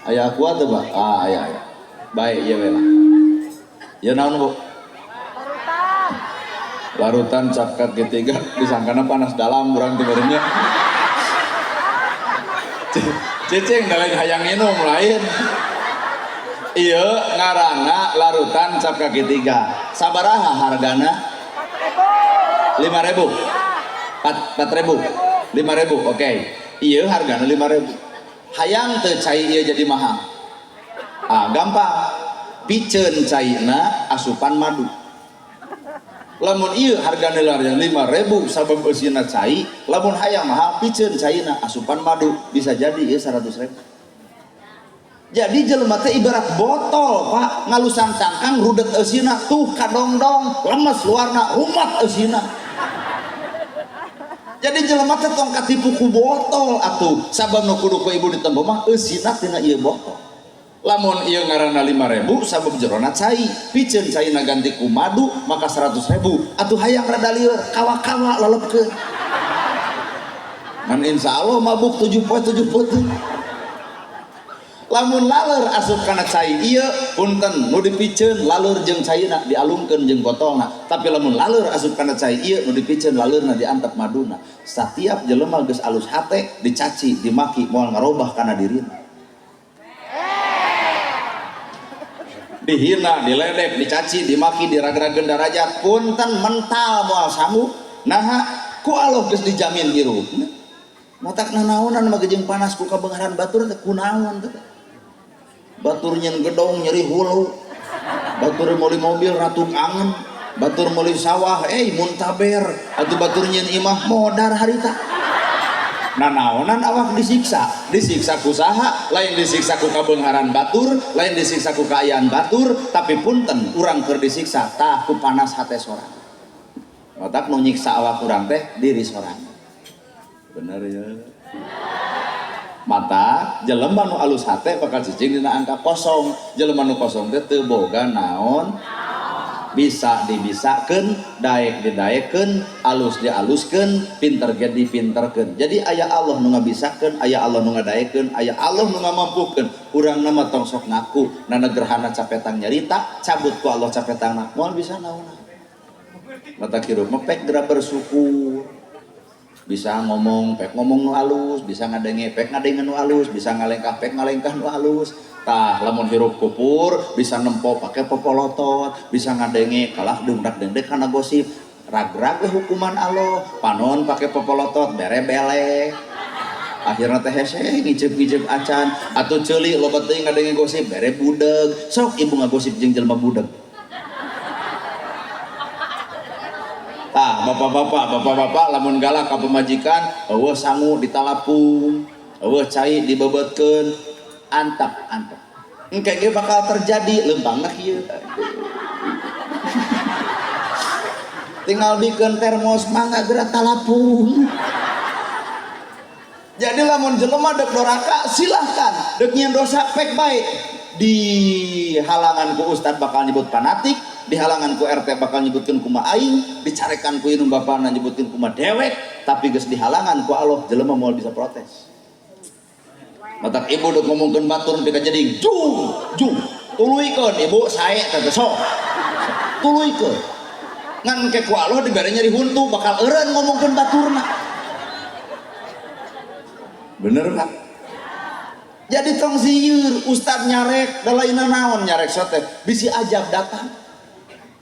Aya kuat teh, Pak? Ah, aya. Baik ieu we lah. Ya naon Bu? Larutan cakat ketiga disangkana panas dalam urang teh barengnya. Cicing da lain hayang minum lain. Ieu ngaranna larutan cakat ketiga. Sabaraha hargana? 5.000. 4.000. 5.000. Oke. Ieu hargana 5.000. Hayang teu cai ieu jadi mahal. Ah, gampang. Piceun caina asupan madu lamun ieu hargana larang 5.000 sabab eusina cai lamun hayang mahal piceun caina asupan madu bisa jadi ieu 100.000 jadi jelema teh ibarat botol Pak ngalusan cangkang rudet eusina tuh kadongdong lemes luarna umat eusina jadi jelema teh tong katipu ku botol atuh sabab nu kudu ku ibu ditempo mah eusina tina ieu botol lamun ieu ngaranna 5.000 sabab jerona cai piceun caina ganti ku madu maka 100.000 atuh hayang rada lieur kawa-kawa lelepkeun man insyaallah mabuk 7 poe lamun laleur asup kana cai ieu punten nu dipiceun laleur jeung caina dialungkeun jeung botolna tapi lamun laleur asup kana cai ieu nu dipiceun laleurna diantep maduna satiap jelema geus alus hate dicaci dimaki moal ngarobah kana dirina dihina, diledek, dicaci, dimaki, diragrageun darajat punten mental moal sanggup naha ku Allah geus dijamin hirup matak nanaonan mah jeung panas ku kabeungaran batur teh kunaon teh batur nyen gedong nyeri hulu batur meuli mobil ratuk angen batur meuli sawah muntaber atuh batur nyen imah modar harita nanaonan awak disiksa ku saha lain disiksa ku kabeungaran batur lain disiksa ku kaayaan batur tapi punten urang keur disiksa tah ku panas hate sorang matak nu nyiksa awak urang teh diri sorang bener ya mata jelema nu alus hate bakal cicing dina angka kosong jelema nu kosong teh teu boga naon bisa dibisakeun daek didaekeun alus dialuskeun pinter ge dipinterkeun jadi aya Allah nu ngabisakeun aya Allah nu ngadaekeun aya Allah nu ngamampukeun urang nama tong sok ngaku nana gerhana capetang nyarita cabut ku Allah capetangna moal bisa naonna mata kirup mepek geura bersyukur bisa ngomong pek ngomong nu halus bisa ngadenge pek ngadenge nu halus bisa ngalengkah pek ngalengkah nu halus tah lamun hirup kupur bisa nempo pakai popolotot bisa ngadenge kalah dungdak dengdek kana gosip ragrag hukuman Allah panon pakai popolotot bere bele akhirna teh hese ngicep-ngicep acan atuh ceuli loba teuing ngadenge gosip bere budeg sok ibu ngagosip jeung jelema budeg tah bapak-bapak lamun galak ka pemajikan eueuh sangu ditalapung eueuh cai dibebetkeun antap engke ge bakal terjadi lempangna kieu tinggal bikeun termos mangga geura talapung jadi lamun jelema dek doraka silahkan dek nyieun dosa pek bae di halangan ku ustad bakal nyebut fanatik dihalangan ku RT bakal nyebutkeun kuma aing, dicarekan ku indung bapana nyebutkeun kuma dewek, tapi geus dihalangan ku Allah jelema moal bisa protes. Matak ibu udah ngomongkeun batur nepi ka jadi jung tuluykeun ibu sae teh sok tuluykeun ngan ke ku Allah dibere nyeri huntu bakal eureun ngomongkeun baturna. Bener kan? Jadi tong sieun ustad nyarek da lainna naon nyarek sote bisi ajab datang.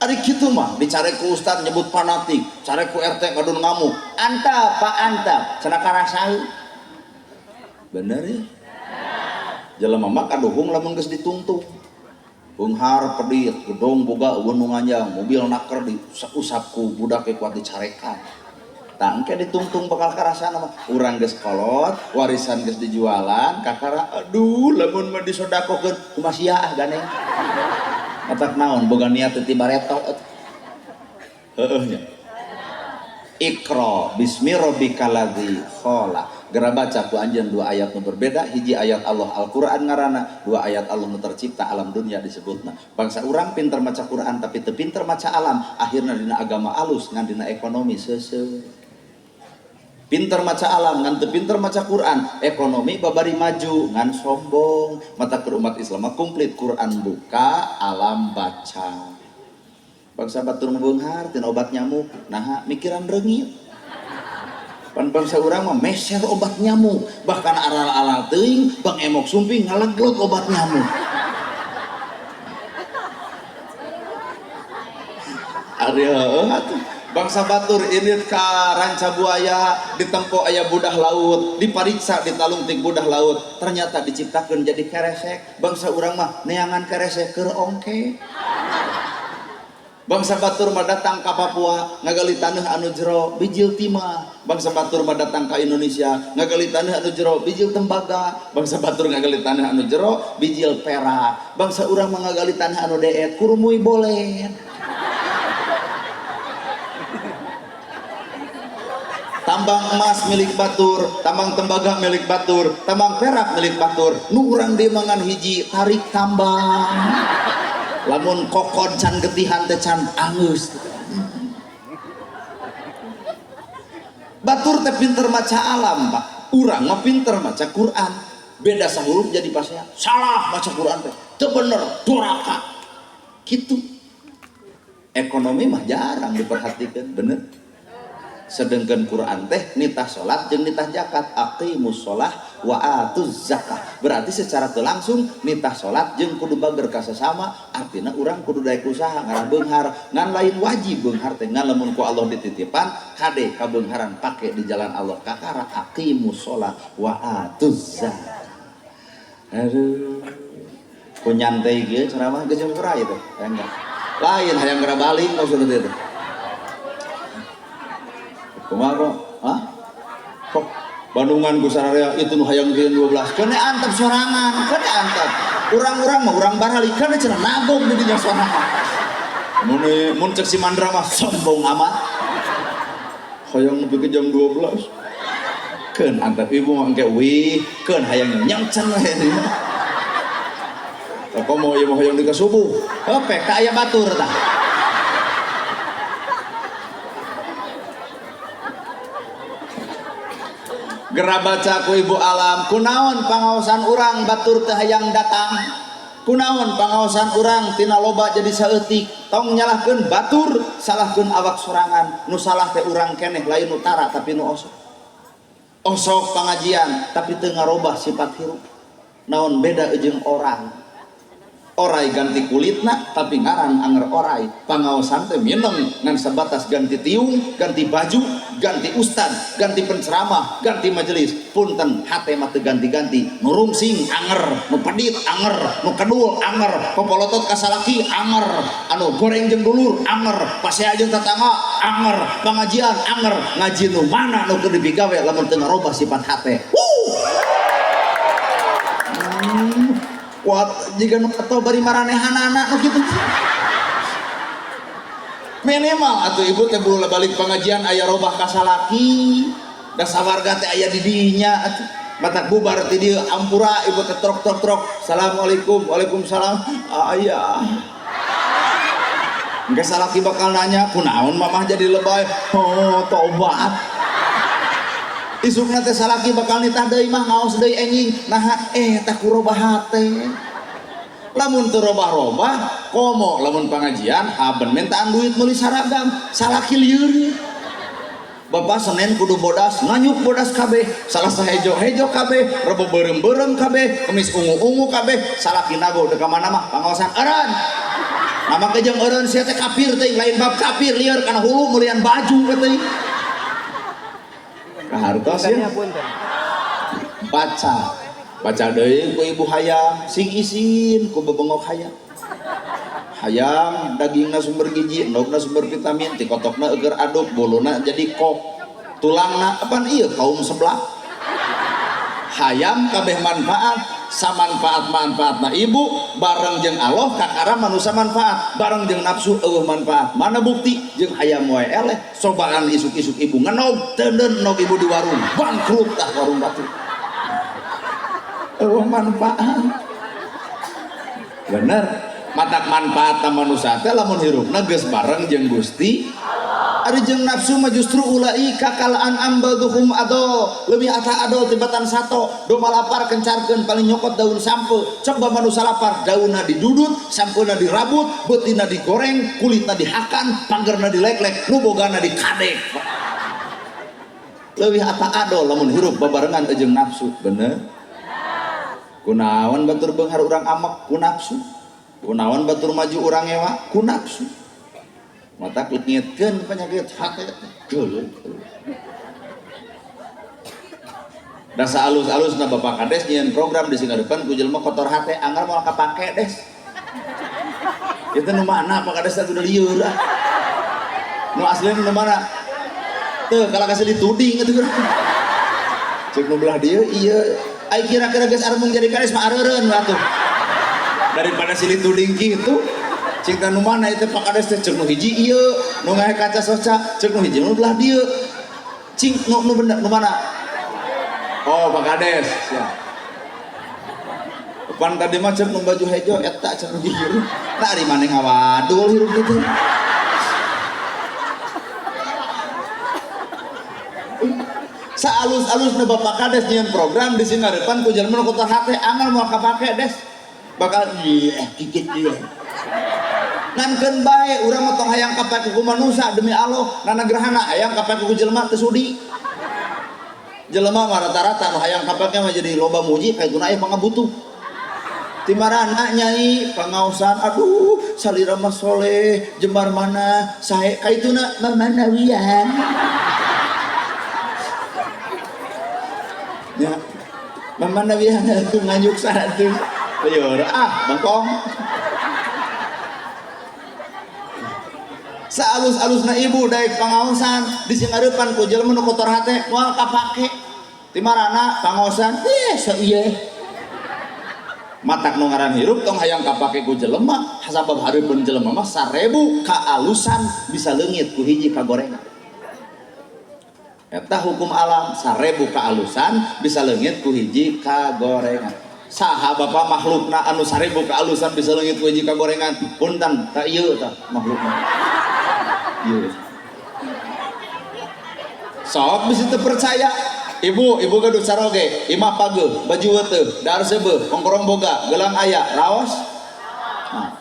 Ari kitu mah dicarek ku ustad nyebut fanatik, carek ku RT kadun ngamuk. Antap Pak antap, cenah karasaheun. Bener ya? Jelema mah kaduhung lamun geus ditungtung. Beunghar pedit, gedong boga eueun nu nganjang, mobil naker diusap ku budak ke kuat dicarekan. Tah engke ditungtung bakal karasana mah urang geus kolot, warisan geus dijualan, kakara aduh lamun mah disodakokeun kumaha sia ah ganeng. Matak naon boga niat teu tibareto. Heeh nya. Iqra bismi rabbikal ladzi khalaq. Gara baca ku anjeun dua ayat nu berbeda, hiji ayat Allah Al-Qur'an ngaranna, dua ayat Allah nu tercipta alam dunia disebutna. Bangsa urang pinter maca Quran tapi teu pinter maca alam, akhirna dina agama alus ngan dina ekonomi seuseuh. Pinter maca alam ngan teu pinter maca Quran, ekonomi babari maju ngan sombong. Mata keur umat Islam komplit Quran buka, alam baca. Bangsa batur beunghar tina obat nyamuk, naha mikiran reungit. Pan bangsa urang mah meser obat nyamuk, bahkan aral-aral teuing bang emok sumping ngaleglot obat nyamuk. Ari heueuh atuh. Bangsa batur irit ka ranca buaya, ditempo aya budah laut, dipariksa ditalungtik budah laut, ternyata diciptakeun jadi keresek. Bangsa urang mah neangan keresek keur ongke. Bangsa batur mah datang ka Papua ngagali taneuh anu jero bijil timah. Bangsa batur mah datang ka Indonesia ngagali taneuh anu jero bijil tembaga. Bangsa batur ngagali taneuh anu jero bijil perak. Bangsa urang mah ngagali taneuh anu deet kurumuy bolen. Tambang emas milik batur, tambang tembaga milik batur, tambang perak milik batur. Nu urang deui mangan hiji tarik tambang. Lamun kokod can getihan teh can angeus. Batur teh pinter maca alam, Pak. Urang mah pinter maca Quran. Beda sahulup jadi pasea. Salah maca Quran teh. Teu bener, duraka. Kitu. Ekonomi mah jarang diperhatikan, bener. Sedengkeun Quran teh nitah salat jeung nitah zakat, aqimus shalah wa atuz zakah. Berarti secara teu langsung nitah salat jeung kudu bager ka sesama, artina urang kudu daek usaha ngaran beunghar, ngan lain wajib beunghar teh ngan lamun ku Allah dititipan kade kabeungharan pake di jalan Allah kakara aqimus shalah wa atuz zakah. Aduh. Ku nyantai ge ceramah ge jeung kurai teh, enggak. Lain hayang gara balik maksudna teh. Kumaha kok? Hah? Kok Bandungan ku sararea itu nu hayang geun 12. Kene antep sorangan, kene antep. Urang-urang mah urang barali kene cenah nagog di dinya sorangan. Mun cek si Mandra mah sombong amat. Hayang nepi ke jam 12. Keun antep ibu mah engke wih, keun hayang nyangcan we ieu. Apa mau ieu mah hayang di ka subuh. Heupe ka aya batur tah. Gera baca ku ibu alam, kunaon pangaosan urang batur teu hayang datang, kunaon pangaosan urang tina loba jadi saeutik, tong nyalahkeun batur, salahkeun awak sorangan, nu salah teh urang keneh lain nu tara tapi nu osok pangajian tapi teu ngarobah sifat hirup. Naon beda jeung orang, orai ganti kulitna tapi ngaran anger orai. Pangaosan teh mineng ngan sebatas ganti tiung, ganti baju, ganti ustad, ganti penceramah, ganti majelis. Punten hate mah teu ganti-ganti. Nu rungsing anger, nu pedit anger, nu kedul anger, popolotot ka salaki anger, anu goreng jeung dulur anger, pasea jeung tetangga anger, pangajian anger, ngaji nu mana nu keur dibigawe lamun teu ngarobah sifat hate. Kuat jika nu atau bari maranehanana nu kitu. Minimal atuh ibu teh bulu balik pengajian aya robah ka salaki, da sawarga teh aya di dinya atuh. Matak bubar ti dieu ampura ibu teh trok. Assalamualaikum. Waalaikumsalam. Aya. engke salaki bakal nanya kunaon mamah jadi lebay, oh tobat. Isukna teh salaki bakal nitah deui mah ngaos deui enjing, nah teh kurobahat teh. Lamun teu robah-robah komo lamun pangajian haben mentaan duit meuli saragam salaki lieur. Bapak Senin kudu bodas nganyuk bodas kabeh, salah sahejo-hejo kabeh, rebo beureum-beureum kabeh, kemis ungu-ungu kabeh, salaki nago teu ka mana mah pangaosan eureun. Nama kejeng eureun sia teh kafir teh, lain bab kafir lieur kana hulu meulian baju teh. Kahartos ya. Baca deui ku ibu hayam, sing isin ku bebengok hayam. Hayam dagingna sumber gizi, endogna sumber vitamin, tikotokna eueur aduk, bolona jadi kok, tulangna apaan ieu kaum sebelah. Hayam kabeh manfaat, samanfaat-manfaatna ibu bareng jeung Allah kakara manusia manfaat, bareng jeung nafsu eueuh manfaat. Mana bukti jeung hayam wae eleh, cobaan isuk-isuk ibu ngenog teuneun nog ibu di warung, bangkrut tah warung batu. Eueuh manfaat. Bener. Matak manfaat manusia teh lamun hirupna geus bareng jeung Gusti ari jeung nafsu mah justru ulaika kal an'am baduhum ado leuwih ata ado tibatan sato do malapar kencarkeun paling nyokot daun sampe coba manusia lapar daunna didudut sampeuna dirabut beutina digoreng kulitna dihakan panggerna dilek-lek nu bogana dikadek leuwih ata ado lamun hirup babarengan jeung nafsu bener kunaon batur beunghar urang amek ku nafsu kunaon batur maju urang ewa ku nafsu mata ngitkeun penyakit hati geuleuh dasa alus-alusna Bapak Kades nyieun program di Singadepan ku jelema kotor hate anggar moal kapake des itu nu mana Pak Kades teh udah lieur lah nu aslina nu mana teu kala kasih dituding atuh cek nu belah dieu ieu ai kira-kira geus arep jadi kades mah areureun atuh daripada silih tuding gitu cinta nu mana itu Pak Kades teh cek nu hiji ieu nu ngahe kaca soca cek nu hiji nu belah dieu cing nu bener nu mana oh Pak Kades ya pan tadi mah cek nu baju hejo eta cek nu hiji nah ari maneh ngawadul hirup kitu saalus-alusna Bapak Kades nyieun program di Singadepan ku jelema nu kotor hate angel moal kapake des bakal gigit dia ngankeun bae urang mah tong hayang kapake ku manusia demi Allah nana gerhana hayang kapake ku jelema teu sudi jelema mah rata-rata nu hayang kapake mah jadi loba muji kaituna aya pangabutuh timarana nyai pangaosan aduh salira mah soleh jembar mana sae kaituna mamanawian ya mamanawian atuh nganyuk satu lieur bangkong saalus-alusna ibu daek pangaosan di Singadepan ku jelema nu kotor hate moal kapake timarana pangaosan saieu matak nu ngaran hirup tong hayang kapake ku jelema sabab hareupeun jelema mah 1000 kaalusan bisa leungit ku hiji kagorengan eta hukum alam 1000 kaalusan bisa leungit ku hiji kagorengan saha Bapak makhlukna anu 1000 kaalusan bisa leungit ku hiji kagorengan punten ta ieu tah makhlukna ieu sok bisa teu percaya ibu gaduh saroge imah pageuh baju weuteuh dar seubeuh ongkorong boga gelang aya raos nah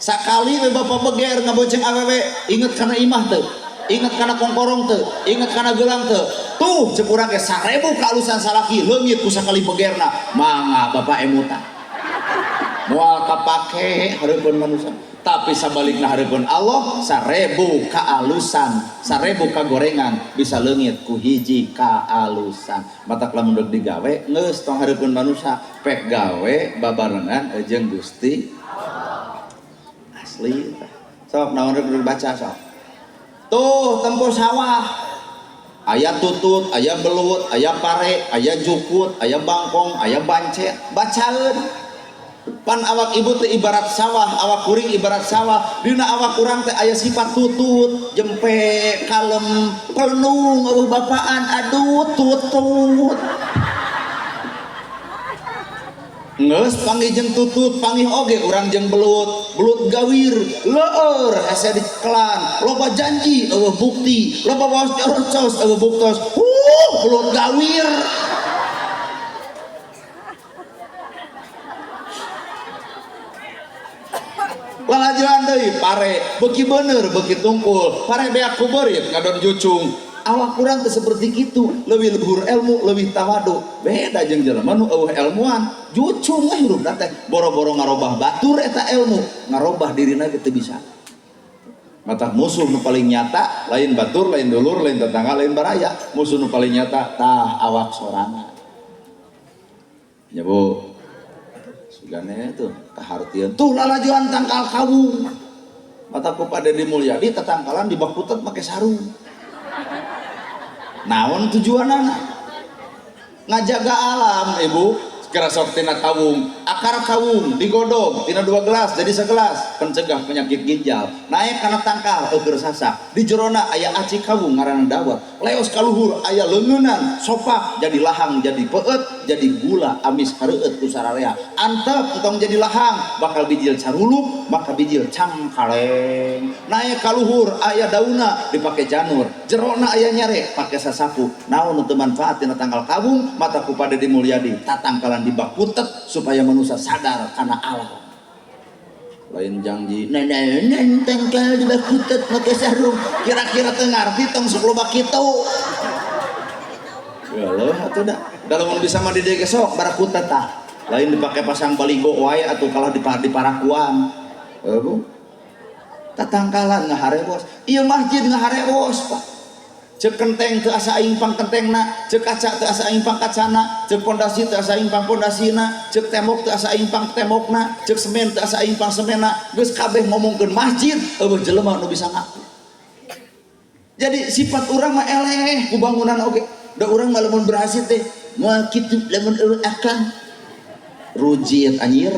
sakali we Bapak beger ngabonceng awewe inget kana imah teu inget kana kongkorong teu inget kana gelang teu tuh cek urang ge 1000 kaalusan salaki leungit ku sakali begerna mangga Bapak emutan moal kapake hareupeun manusia tapi sabalikna hareupeun Allah 1000 kaalusan 1000 kagorengan bisa leungit ku hiji kaalusan matak lamun deuk digawe geus tong hareupeun manusia pek gawe babarengan jeung Gusti asli sok naon rek dibaca sok tuh tempo sawah aya tutut aya belut aya pare aya jukut aya bangkong aya bancet bacaeun pan awak ibu teh ibarat sawah awak kuring ibarat sawah dina awak urang teh aya sifat tutut jempe kalem pelenung eueuh bapaan aduh tutut Nges panggih jeung tutut panggih oge urang jeung belut gawir leur hese diklan loba janji eueuh bukti loba waos corocos eueuh buktos belut gawir lalajuan deui pare beuki bener beuki tungkul pare beak ku beurit ngadon jucung awak kurang teh seperti kitu leuwih luhur ilmu leuwih tawadu beda jeung jelema nu eueuh ilmuan jucung we hirupna teh boro-boro ngarobah batur eta ilmu ngarobah dirina teh bisa mata musuh nu paling nyata lain batur lain dulur lain tetangga lain baraya musuh nu paling nyata tah awak sorangan nya Bu sugane tuh kahartieun tuh lalajuan tangkal kawung mataku pada di Mulyadi tatangkalan di bakutet make sarung naon tujuanana ngajaga alam ibu kira sok tina kawung akar kawung digodog tina 2 gelas jadi segelas pencegah penyakit ginjal naik kana tangkal keur sasak di jerona aya aci kawung ngaranna dawet leos kaluhur aya leungeunnan sopak jadi lahang jadi peut jadi gula amis hareueut ku sararea antep entong jadi lahang bakal bijil caruluk maka bijil cangkaleng naik kaluhur aya dauna dipake janur jerona aya nyare pake sasapu naon teu manfaat tina tangkal kawung mata ku pada di Mulyadi tatangkalan di bakutet supaya manusia sadar karena alam lain janji nenen tangkal di bakutet make sarung kira-kira teu ngarti tong sok loba kitu ya leuh atuh da dalam bisa mah di dieu sok barakutet tah lain dipake pasang baligo wae atuh kalah di parakuan Bu tatangkalan ngaharewos ieu masjid ngaharewos Pak cek kenteng teu asa aing pang kentengna cek kaca teu asa aing pang kacana cek pondasi teu asa aing pang pondasina cek tembok teu asa aing pang tembokna cek semen teu asa aing pang semenna geus kabeh ngomongkeun masjid eueuh jelema nu bisa ngaku jadi sifat urang mah eleh ku bangunan oge da urang mah lamun berhasil teh moal kitu lamun eueuh akang rujit anjir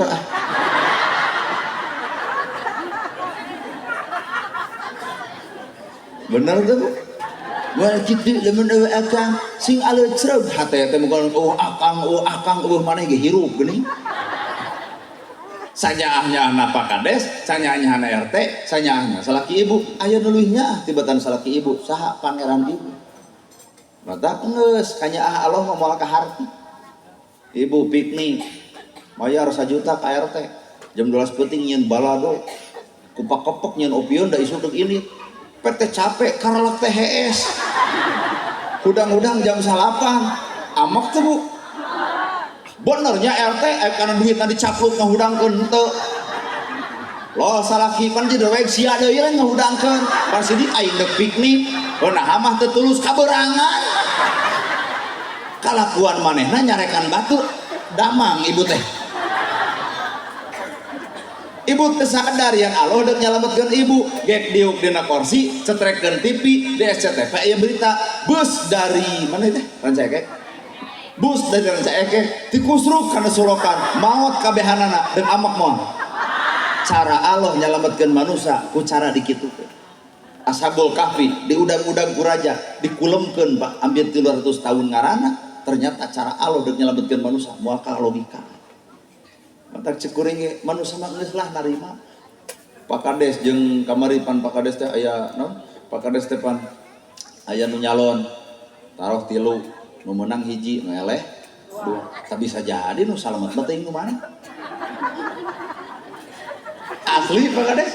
bener tuh wal kitu lamun eueuh akang sing aleucreug hate teh bukan akang maneh ge hirup geuning sanyaahnya Pak Kades sanyaahnya RT sanyaahnya salaki ibu aya nu leuwih nyaah tibatan salaki ibu saha pangeran ibu mata geus kanyaah Allah mah moal kaharti ibu piknik bayar 1 juta ka RT jam 12 peuting nyeun balado kupak kepek nyeun opion da isudeg ini PT capek karalak THS udang-udang jam 8 amak tuh Bu benernya RT karena duitnya dicapluk ngahudangkeun teu loh salaki pan jadi weg sia deui lain ngahudangkeun pasti di aing dek piknik nah mah teu tulus kaberangan kalakuan manehna nyarekan batu damang ibu teh ibu teu sadar yang Allah udah nyalametkeun ibu gek diuk dina kursi cetrekeun TV di SCTV aya berita bus dari mana teh Rancaekek bus dari Rancaekek dikusruk kana solokan maot kabehanana deuk amak moal cara Allah nyalametkeun manusia ku cara dikitu Ashabul Kahfi di udang-udang ku raja dikulemkeun Pak hampir 300 tahun ngaranna ternyata cara Allah udah nyalametkeun manusia moal ka logika mantak cekuring ge manusia mah geus lah narima Pak Kades jeung kamari pan Pak Kades teh aya naon Pak Kades teh pan aya nu nyalon taruh 3 nu menang hiji nu eleh 2 tapi bisa jadi nu salamet teh nu mana asli Pak Kades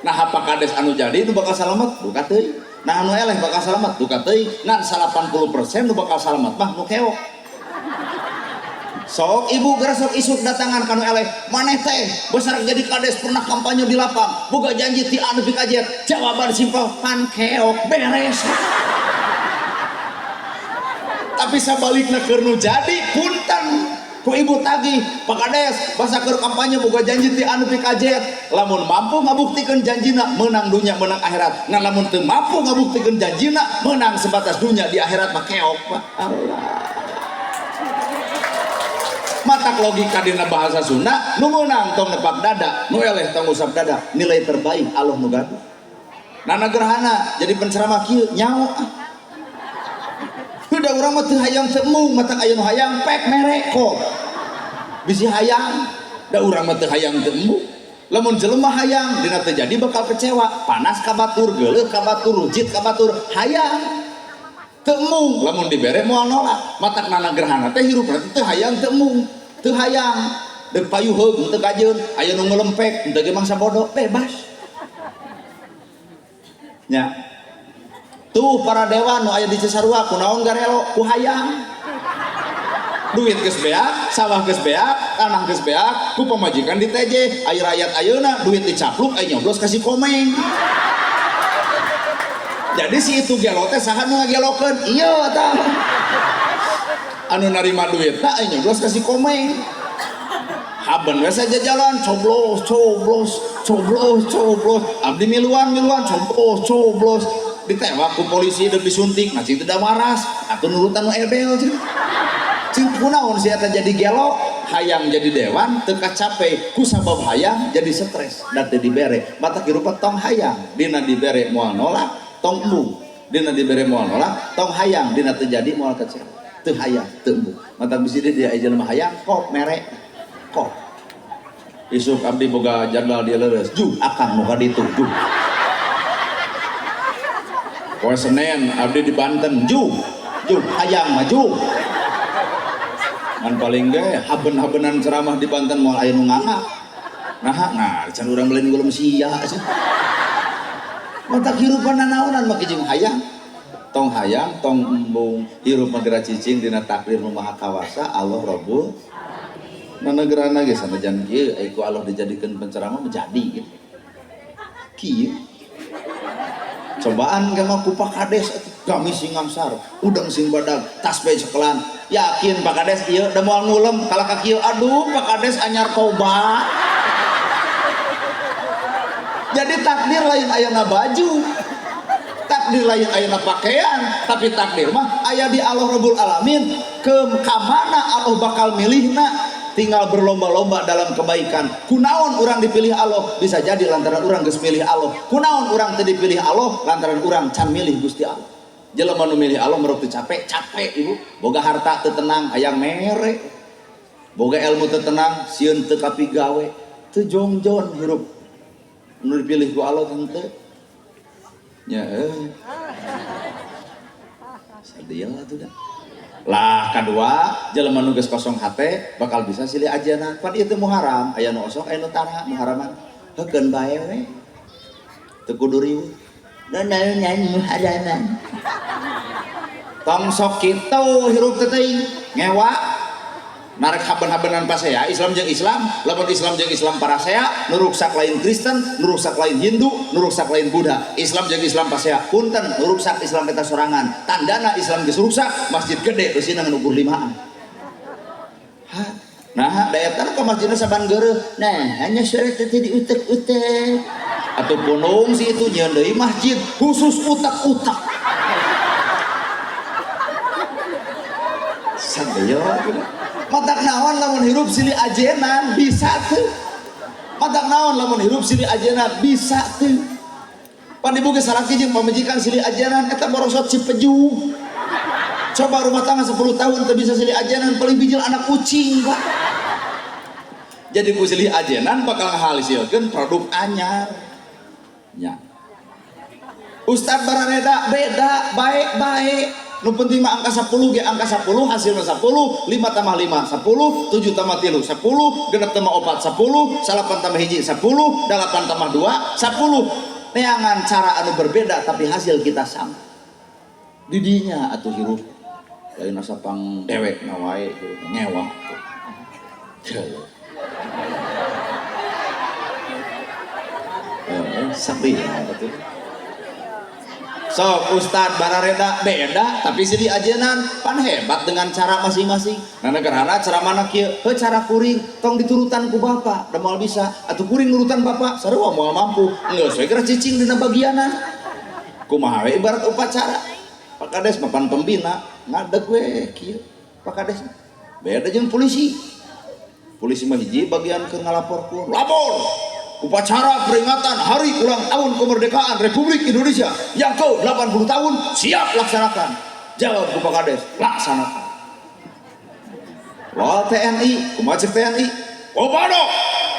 nah Pak Kades anu jadi nu bakal salamet buka teuing nah anu eleh bakal salamet buka teuing ngan 80% nu bakal salamet mah nu keok sok ibu geresok isuk datangan kanu eleh maneh teh besar jadi kades pernah kampanye di lapang boga janji ti anu pikajet jawaban simpel pan keok beres tapi sabalikna keur nu jadi punten ku ibu tagih Pak Kades basa keur kampanye boga janji ti anu pikajet lamun mampu ngabuktikeun janjina menang dunia menang akhirat ngan lamun teu mampu ngabuktikeun janjina menang sebatas dunia di akhirat mah keok Allah matak logika dina bahasa Sunda nu meunang tong nepak dada nu eleh tong usap dada nilai terbaik Allah nu gaduh nana gerhana jadi penceramah kieu nyawa udah urang mah teu hayang teu mung matak aya nu hayang pek mereko bisi hayang da urang mah teu hayang teu embung lamun jelema hayang dina teu jadi bakal kecewa panas ka batur geuleuh ka batur rujit ka batur hayang teu embung lamun dibere moal nolak matakna gerhana teh hirup berarti teu hayang teu embung teu hayang deuk payuheug teu kajeun aya nu ngelempek teu ge mangsa bodoh bebas nya tuh para dewa nu aya di Cisarua kunaon garelo ku hayang duit geus beak sawah geus beak tanah geus beak ku pamajikan di TJ aya rakyat ayeuna duit dicapluk aya nyoblos kasih komeng jadi si itu gelo teh saha nu ngagelokeun ieu tah anu narima duit tah aya nyoblos kasih komeng haben we saja jalan coblos abdi miluan coblos ditewak ku polisi dan disuntik nah cing tidak waras atau nurutan nu ebel cing kunaon si eta jadi gelo hayang jadi dewan teu kacape ku sabab hayang jadi stres da teu dibere mata kirupa tong hayang dina dibere moal nolak tong embung dina dibere moal nolak tong hayang dina teu jadi moal kecewa teu hayang teu embung mata bisi dia aya jelema hayang kok mere kok isuk abdi boga jadwal dia leres ju akang nu ka ditu ju poe Senin abdi di Banten ju hayang maju kan paling ge haben-habenan ceramah di Banten moal aya nu nganga nah can urang belain gulum sia sih mata hirupan nanaonan mah kijing hayang tong embung hirup mah cicing dina takdir nu maha kawasa Allah Rabbul nanagerana ge sanajan ieu ku Allah dijadikeun penceramah menjadi gitu kieu cobaan gama ku Pak Kades kami sing ngamsar udang sing badag tasbih sekelan yakin Pak Kades ieu da moal ngulem kala ka kieu aduh Pak Kades anyar tobat jadi takdir lain ayeuna baju takdir lain ayeuna pakaian tapi takdir mah aya di Allah Rabbul Alamin ke kamana Allah bakal milihna tinggal berlomba-lomba dalam kebaikan kunaon orang dipilih Allah bisa jadi lantaran orang geus milih Allah kunaon orang teu dipilih Allah lantaran orang can milih Gusti Allah jelema nu milih Allah merok teu capek ibu boga harta teu tenang hayang mere boga ilmu teu tenang sieun teu kapigawe teu jongjon hirup nu dipilih ku Allah teu nya sadia atuh dah lah kedua jelema nu geus kosong hate bakal bisa silih ajeuna pan ieu teh muharam aya nu osok aya nu tara muharaman heukeun bae we teu kudu riweuh dan nyain muharaman tong sok kitu hirup teh teuing ngewa narek haben-habenan pasea Islam jeung Islam lamun Islam jeung Islam parasea nu ruksak lain Kristen nu ruksak lain Hindu nu ruksak lain Buddha Islam jeung Islam pasea punten nu ruksak Islam eta sorangan tandana Islam geus ruksak masjid gede eusina nu ukur 5an nah da eta ka masjidna saban geureuh nah hanya syarat teh diutek-utek atuh gunung si itu nyeun deui masjid khusus utak-utak sadaya matak naon lamun hirup silih ajenan bisa tuh matak naon lamun hirup silih ajenan bisa tuh pan ibu ge salaki jeung pamajikan silih ajenan eta borosot Cipeju coba rumah tangga 10 tahun teu bisa silih ajenan paling bijil anak kucing Pak jadi ku silih ajenan bakal ngahalisilkeun produk anyar nya Ustad Barareda beda baik-baik nu penting mah angka 10 ge angka 10 hasilna 10 5 tambah 5 10 7 tambah 3 10 genep tambah 4 10 salapan tambah hiji 10 8 tambah 2 10 neangan cara anu berbeda tapi hasil kita sama didinya atuh hirup lain asa pang dewek na wae nyewa sapi atuh sok Ustad Barareda beda tapi silih ajenan pan hebat dengan cara masing-masing nah negarana ceramahna kieu heuh cara kuring tong diturutan ku bapak da moal bisa atuh kuring nurutan bapak sarua moal mampu geus we geura cicing dina bagianan kumaha we ibarat upacara Pak Kades mapan pembina ngadeg we kieu Pak Kades beda jeung polisi mah hiji bagian keur ngalaporkeun lapor upacara peringatan hari ulang tahun kemerdekaan Republik Indonesia yang ke-80 tahun siap laksanakan jawab ku Pak Kades laksanakan wah TNI kumaha cek TNI Obado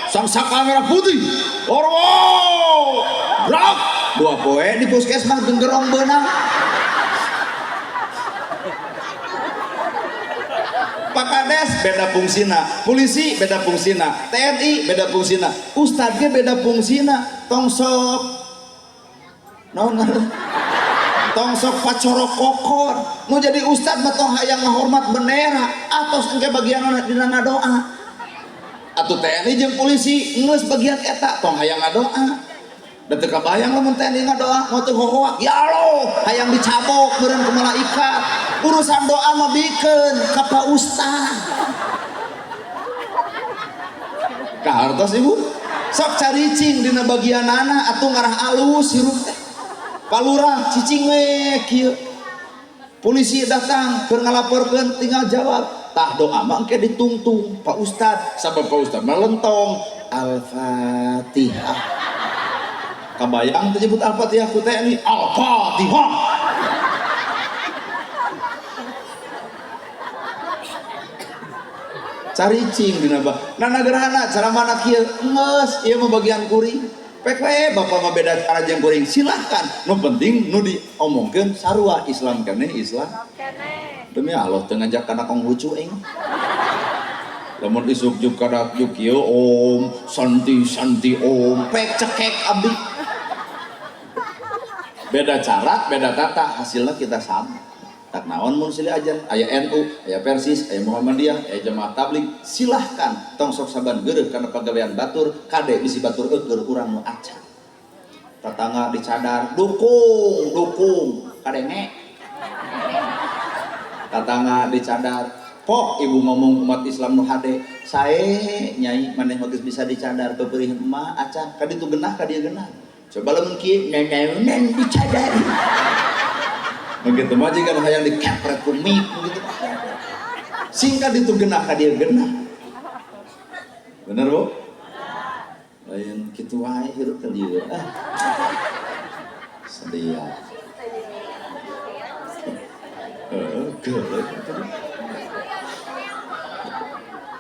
sang saka merah putih Orwo gerak 2 poe di puskesmas genggerong beunang Pakades beda fungsina, polisi beda fungsina, TNI beda fungsina, ustad ge beda fungsina, tongsok naon tongsok pacorok kokor nu jadi ustad mah tong hayang ngahormat bendera atos engke bagian dina ngadoa atuh TNI jeung polisi geus bagian eta tong hayang ngadoa da teu kabayang lamun TNI ngadoa mau teu hohoak ya Allah hayang dicabok meureun ku malaikat urusan doa mah bikeun ka pa ustad kahartos ibu sok caricing dina bagianana atuh ngarah alus hirup teh palurah cicing we kieu polisi datang keur ngalaporkeun tinggal jawab tah doa mah engke ditungtung Pak Ustad sabab Pak Ustad melentong Al-Fatihah kabayang teh nyebut Al-Fatihah ku TNI Al-Fatihah caricing dina nah nagerana cara mana kieu geus ieu mah bagian kuring pek we bapak mah beda cara jeung kuring silahkan nu penting nu diomongkeun sarua Islam keneh Islam demi Allah teu ngajak kana konghucu aing lamun disuk-juk kada juk kieu om santi om pek cekek abdi beda cara beda tata hasilnya kita sama tak naon mun silih ajan aya NU aya Persis aya Muhammadiyah aya Jamaah Tabligh silahkan tong sok saban geureuh kana pagawean batur kade bisi batur keur urang nu acan tatangga dicadar dukung kadenge tatangga dicadar pok ibu ngomong umat Islam nu hade sae nyai maneh mah geus bisa dicadar peperih emak acan kaditu genah ka dieu genah coba lamun kieu neng dicadar begitu mah jika hayang dikepret ku mik begitu singkat itu genah ka dieu genah bener Bu lain kitu wae hirup ka dieu sedia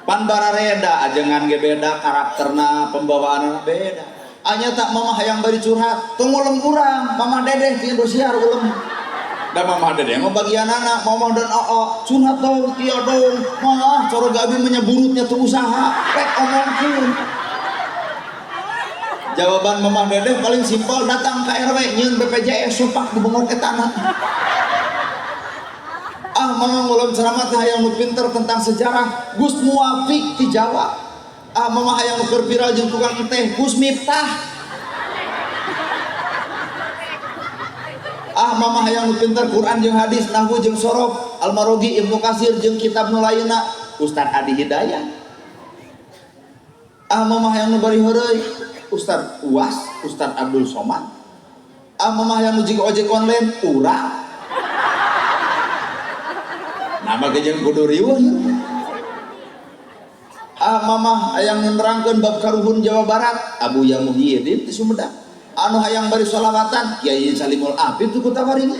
pan barareda ajengan ge beda karakterna pembawaanna beda anya tak mama hayang bari curhat tong ulem urang mama dedeh ti Indosiar ulem da mama dedeh mah bagianana mama dan aa curhat dong kieu dong mah coro gabi menyeburutnya tuh usaha pek omongkeun jawaban mama dedeh paling simpel datang ke RW nyeun BPJS supak dibengok ke tanah mama ngulum ceramah teh hayang nu pinter tentang sejarah Gus Muafik ti Jawa mama hayang nu keur viral jeung tukang teh Gus Miftah mama hayang nu pinter Quran jeung hadis nahwu jeung sorof Al-Marogi Ibnu Katsir jeung kitab nu lainna Ustaz Adi Hidayah mama hayang nu bari heureui Ustaz Uwas Ustaz Abdul Somad mama hayang nu jiga ojek online urang nama jeung kudu riweuh mama hayang nerangkeun bab karuhun Jawa Barat Abu Ya Muhyiddin di Sumedang anu hayang bari sholawatan Kiai Salimul Afif tu kutawaring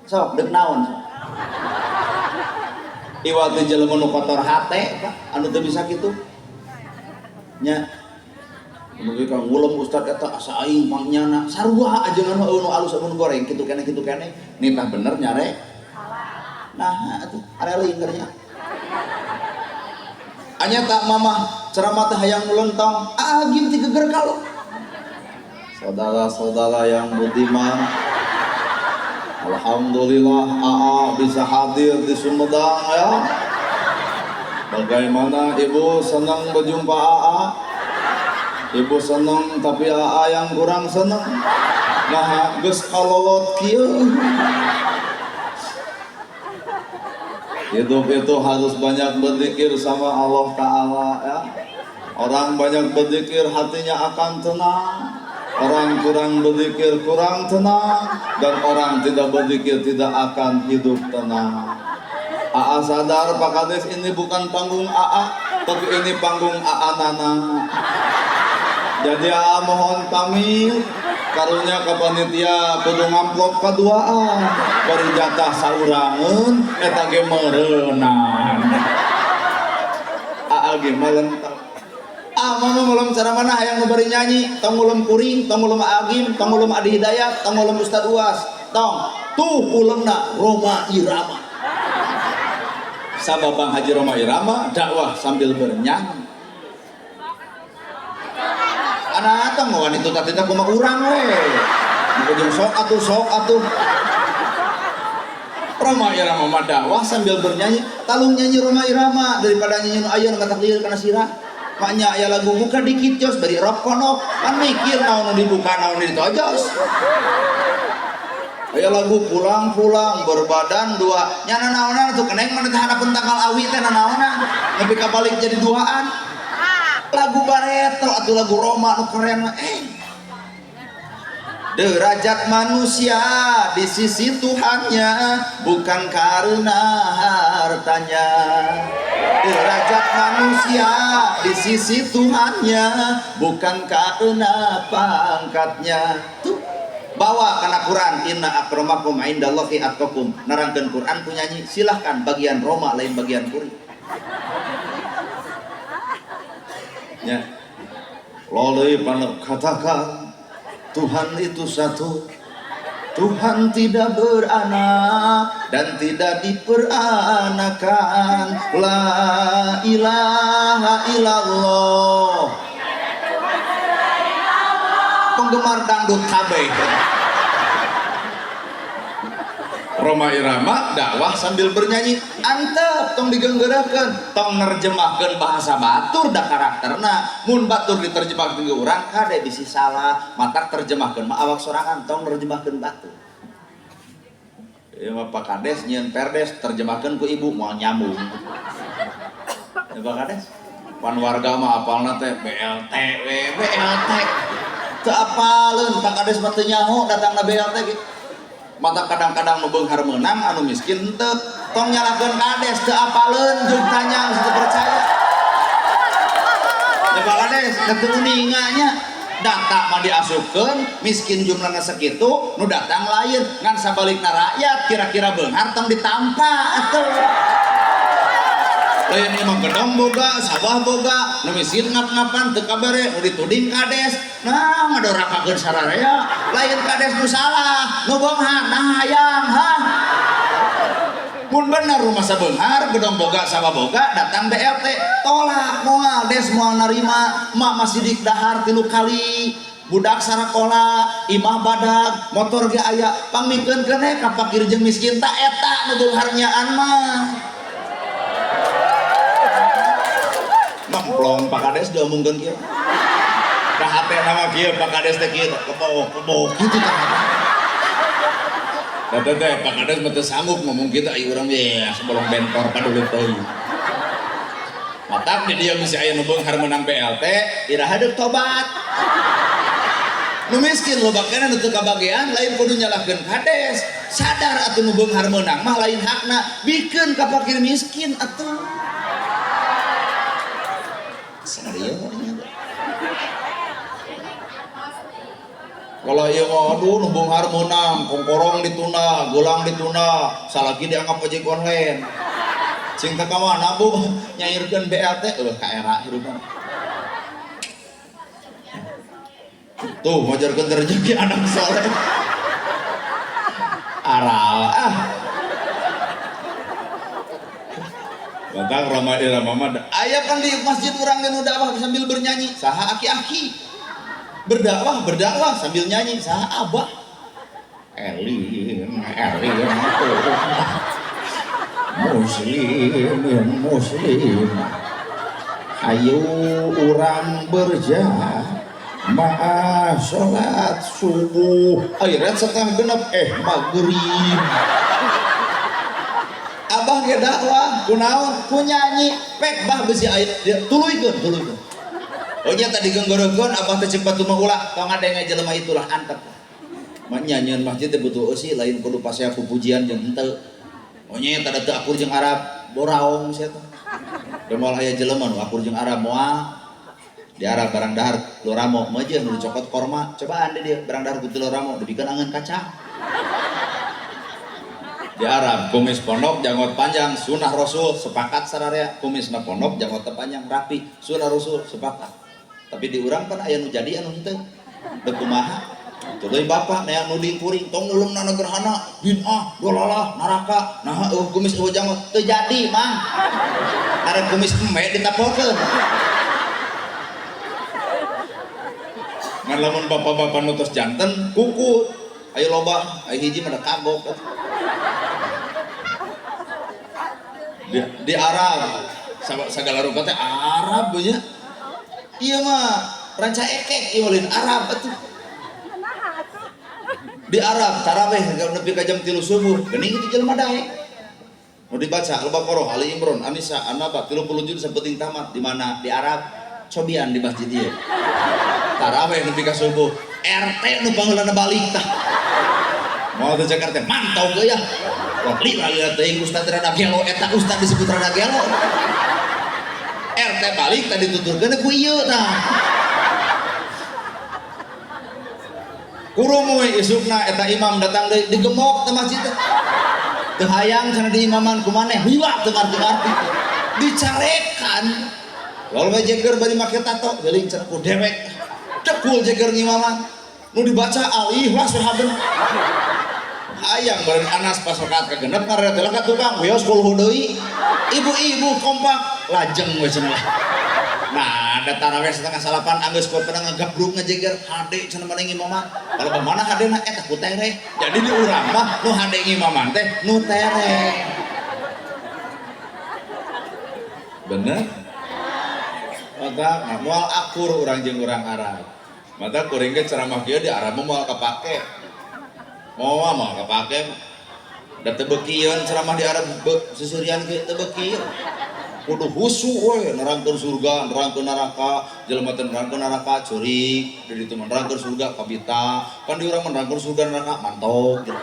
sok deuk naon iwal teh jelema nu kotor hate anu teu bisa kitu nya mugi kang ulem ustad eta asa aing mangnyana sarua ajengan nu alus anu goreng kitu keneh nitah bener nyare nah atuh are leuing nya anya tak mama ceramah teh hayang lentong agim ti geger kalau saudara-saudara yang budiman alhamdulillah bisa hadir di Sumedang ya bagaimana ibu senang berjumpa ibu senang tapi yang kurang senang nah geus kalolot kieu hidup itu harus banyak berzikir sama Allah Ta'ala ya. Orang banyak berzikir hatinya akan tenang, orang kurang berzikir kurang tenang, dan orang tidak berzikir tidak akan hidup tenang. Sadar Pak Kades ini bukan panggung tapi ini panggung Nana. Jadi mohon pamit karunya ke panitia kudu ngamplop kaduaan bari jatah saurangeun eta ge meureunnan agim malentang. Mama mulum cara mana hayang nu bari nyanyi, tong ulum kuring, tong ulum agim, tong ulum Adi Hidayat, tong ulum Ustad Uas, tong tuh ulemna Roma Irama. Sababang Haji Roma Irama dakwah sambil bernyanyi. Anak tong wanita tadi kumaha urang we. Jeung sok atuh. Roma Irama mah dakwah sambil bernyanyi, talung nyanyi Roma Irama daripada nyanyi nu aya nu takdir kana sirah. Maknya aya lagu buka dikit jos bari rok konok kan mikir naon dibuka naon ditojos. Aya lagu pulang berbadan dua nya nanaonan tuh keneng mana teh harapan tanggal awi teh nanaonan nepi ka balik jadi duaan. Lagu bareto atau lagu Roma nu keren derajat manusia di sisi Tuhannya bukan karena hartanya. Derajat manusia di sisi Tuhannya bukan karena pangkatnya. Tuh bawa kana Quran inna akramakum indallahi atqakum. Narangkeun Quran ku nyanyi silahkan bagian Roma lain bagian kuring. Ya. Loloi panek katakan Tuhan itu satu, Tuhan tidak beranak dan tidak diperanakan. La ilaha illallah. Penggemar dangdut kabeh. Roma Irama dakwah sambil bernyanyi, antep tong digenggerakeun, tong nerjemahkeun bahasa batur da karakterna. Mun batur diterjemahkeun ke urang kade bisi salah, matak terjemahkeun mah awak sorangan tong nerjemahkeun batur. Ieu mah Pak Kades nyieun perdes terjemahkeun ku ibu moal nyambung. Ya Pak Kades, pan warga mah apalna teh BLT we BLT. Teu apaleun Pak Kades mah teu nyaho datangna BLT gitu. Mata kadang-kadang nu beunghar meunang anu miskin henteu tong nyalakeun kades teu apaleun jeung tanya geus teu percaya. Ya Pak Kades teu uninganya data mah diasupkeun miskin jumlahna sakitu nu datang lain ngan sabalikna rakyat kira-kira beunghar tong ditampa atuh. Lain imah gedong boga, sawah boga, nu miskin ngap-ngapan teu kabere, nu dituding kades, nah ngadorakakeun sararea, lain kades nu salah, nu beunghar, nah hayang, ha. Mun bener rumah sabeunghar, gedong boga, sawah boga, datang BLT, tolak moal, des moal narima, mak masih dik dahar 3 kali, budak sarakola, imah badag, motor ge aya, pangmikeun keneh ka fakir jeung miskin tak eta nu beunghar nyaan mah. Mamplong Pak Kades diomongkeun kieu. Da hate nama kieu Pak Kades teh kieu kebo kitu tah. Da teh Pak Kades mah teu sanggup ngomong kitu aya urang we sebelum bentor paduleuh teuing. Matak di dieu misi aya nu beunghar meunang BLT, iraha deuk tobat. Nu miskin loba kana nu teu kabagean lain kudu nyalahkeun Kades. Sadar atuh nu beunghar meunang mah lain hakna, bikeun ka fakir miskin atuh. Serius kalau iya mah aduh nu beunghar meunang kongkorong dituna gelang dituna salaki dianggap ojek online cing teh ka mana Bu nyairkeun BLT ka era hirupna tuh ngajarkeun rezeki anak soleh aral Bantang Roma Irama mah aya pan di masjid urang nu dakwah sambil bernyanyi saha aki-aki berdakwah sambil nyanyi saha abah Elin muslim ayo urang berjamaah salat subuh ayeuna setengah genep magrib abah ge dakwah kunaon ku nyanyi pek bah besi aya tuluykeun oh nya tadi genggeureukkeun abah teh cepat mah ulah tong ngadenge jelema itulah antep mah nyanyian masjid teh butuh eusi lain kudu pasea pupujian jeung henteu oh nya teh teu akur jeung Arab boraong sia teh da moal aya jelema nu akur jeung Arab moal di Arab barang dahar loramo meujeun nu cokot korma cobaan deh dia barang dahar ku loramo dibikeun angeun kacang Di Arab kumis pondok janggut panjang sunah Rasul sepakat sararea, kumisna pondok janggut panjang rapi sunah Rasul sepakat. Tapi di urang kan aya nu jadi anu henteu teu kumaha. Tuluy bapak neang nu dikuring tong ulumna gerhana bid'ah dolalah neraka nah kumis eueuh janggut teu jadi mang. Karena kumis embe ditapokeun. Ngan lamun bapak-bapak nu tos janten kuku ayo loba aya hiji mah kagok. Di Arab segala rupa teh Arab nya. Iya mah ranca ekek ieu lain Arab atuh. Di Arab tarawih nepi ka jam 3 subuh geuning kitu jelema daek. Nu dibaca Al-Baqarah, Ali Imran, An-Nisa, An-Naba 30 juz sampeuting tamat di mana? Di Arab. Cobian di masjid ieu. Tarawih nepi ka subuh. RT nu pangeulana balik tah. Mau ke Jakarta mantau ge ya. Wali lagi teuing Ustaz rada gelo eta Ustaz disebut rada gelo. RT balik tadi tuturkeun ku ieu tah. Kurumu isukna eta imam datang deui digemok teh masjid teh. Teu hayang cenah diimaman ku maneh, hiwa teu ngarti-ngarti. Dicarekan. Lalu jeger bari make tato, geuling cenah ku dewek. Cekul jeger ngimaman. Nu dibaca alih washaben. Hayang bari Anas pas rakaat kagenep ngaret teh ka tukang wios kulhu deui. Ibu-ibu kompak lajeng we cenah. Nah, ada tarawih setengah 8 anggeus kuat pernah ngegabruk ngejeger hade cenah maneh ngimaman. Kalau bagaimana hadena eta ku tereh. Jadi di urang mah nu hade ngimaman teh nu tereh. Bener? Mata moal akur urang jeung urang Arab. Mata kuring ge ceramah kieu di Arab moal kapake. Moal kapake. Da teu beukieun ceramah di Arab seserian ge teu beukieun. Kudu husu we nerangkeun surga, nerangkeun neraka, jelema teh nerangkeun neraka ceurik, di ditu nerangkeun surga kabita. Kan di urang nerangkeun surga neraka mantok gitu.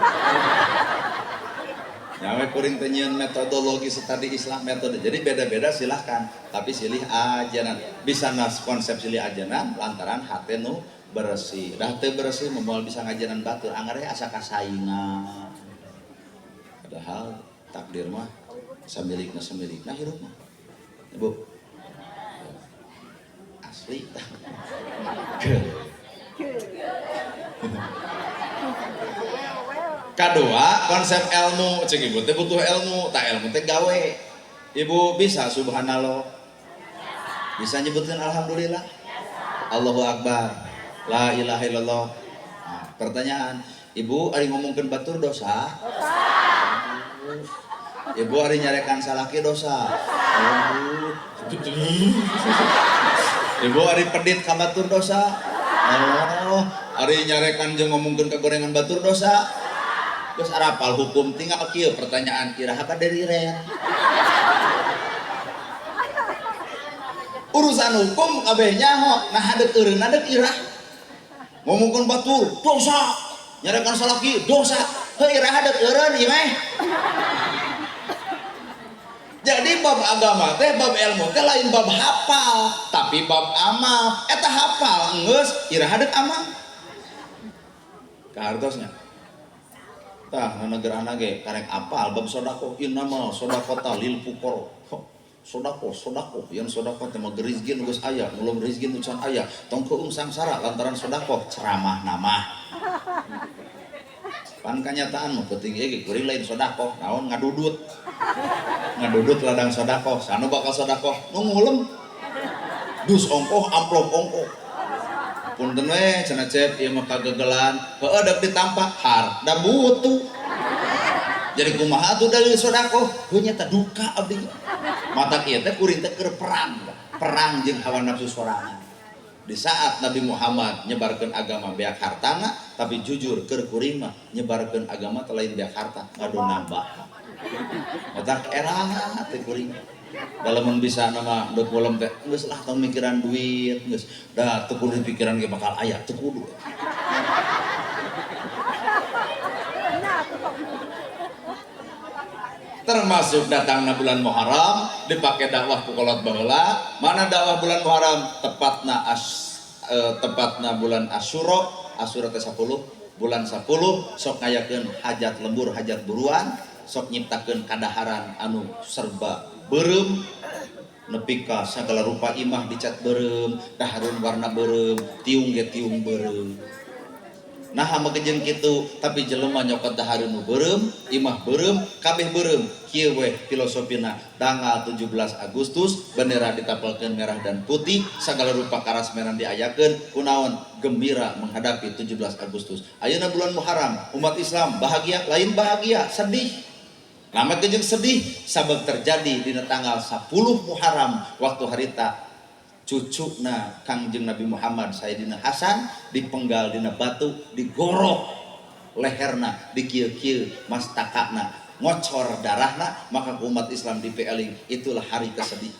Nyawe kuring teh nyieun metodologi studi Islam metode. Jadi beda-beda silahkan, tapi silih ajanan. Bisa nas konsep silih ajanan lantaran hate nu bersih. Dah teu bersih moal bisa ngajanan batur, anggar asa kasaingan. Padahal takdir mah samilikna hirup mah. Ibu asli kadua konsep ilmu cek ibu teh butuh ilmu tak ilmu teh gawe. Ibu bisa subhanallah, bisa nyebutkan alhamdulillah, Allahu akbar, la ilaha illallah. Nah, pertanyaan ibu ari ngomongkeun batur dosa? Ibu hari nyarekan salaki dosa. Ibu hari pedit ka batur dosa. Oh, hari nyarekan jeung ngomongkeun kagorengan batur dosa. Terus arapal hukum tinggal kieu pertanyaan iraha ka dari ren. Urusan hukum kabeh nyaho, nah hadeup eureun hadeup irah. Ngomongkeun batur dosa, nyarekan salaki dosa. Heuh irah hadeup eureun ieu mah. Jadi bab agama teh bab ilmu teh lain bab hafal tapi bab amal eta hafal geus ira hadeup amal kahartosnya tah nagaraana ge karek apal bab sedekah innamal shadaqata lil fuqara sedekah yang sedekah teh mah rizqin geus aya mulum rizqin ucan aya tong keung sangsara lantaran sedekah ceramah nama pan kanyataan mah penting ge kuring lain sedekah naon ngadudut ladang sedekah sanu bakal sedekah nu ngulem dus ongkoh amplop ongkoh punten we cenah cep ieu mah kagegelan heueuh dak ditampak har da butuh jadi kumaha tuh dalil sedekah heuh nya teh duka abdi mata kieu teh kuring teh keur perang jeung hawa nafsu sorangan di saat Nabi Muhammad nyebarkeun agama beak hartana tapi jujur keur kuring mah nyebarkeun agama teh lain beak harta ngadu nambah otak era teh kuring dalaman bisa nama dek bolem teh geus lah tong mikiran duit geus da teu kudu pikiran ge bakal aya teu kudu termasuk datangna bulan Muharram dipake dakwah ku kolot baheula mana dakwah bulan Muharram tepatna bulan Asyura teh 10 bulan 10 sok ngayakeun hajat lembur hajat buruan sok nyiptakeun kadaharan anu serba beureum nepi ka sagala rupa imah dicat beureum, dahareun warna beureum, tiung ge tiung beureum. Nah magejeng kitu, tapi jelema nyokot dahareun nu beureum, imah beureum, kabeh beureum. Kieu we filosofina tanggal 17 Agustus bendera ditapelkeun merah dan putih, sagala rupa karasmenan diayakeun kunaon gembira menghadapi 17 Agustus. Ayeuna bulan Muharram, umat Islam bahagia, lain bahagia, sedih. Lama kejeng sedih sabab terjadi di tanggal 10 Muharram waktu harita cucuna Kangjeng Nabi Muhammad Sayyidina Hasan dipenggal dina batu, digorok leherna, dikieu-kieu mastakana, ngocor darahna, maka umat Islam dipieling itulah hari kesedihan.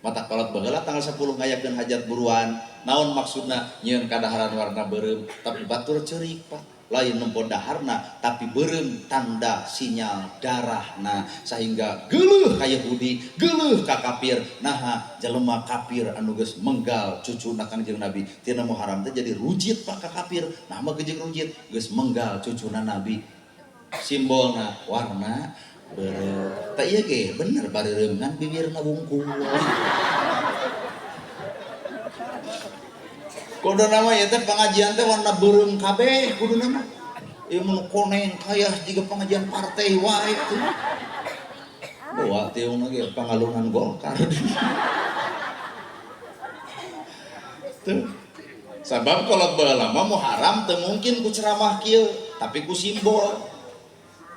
Mata kolot baheula tanggal 10 ngayakeun hajat buruan, naon maksudna nyieun kadaharan warna beureum tapi batur ceurik Pak. Lain nempo daharna tapi beureum tanda sinyal darahna sehingga geuleuh ka Yahudi, geuleuh ka kafir. Nah jelema kafir anu geus menggal cucuna Kangjeng Nabi tina Muharram teh jadi rujit Pak ka kafir. Nah mah gejeng rujit geus menggal cucuna Nabi. Simbolna warna beureum. Tah ieu ge bener bareureum ngan bibirna wungkul. Kudu nama ya teh pengajian teh warna beureum kabeh kudu nama. Ieu mun koneng kaya jiga pengajian partai wae teh. Bawa tiung ge pangalungan Golkar. Tuh. Sabab kalau baheula mah Muharram teu mungkin ku ceramah kieu, tapi ku simbol.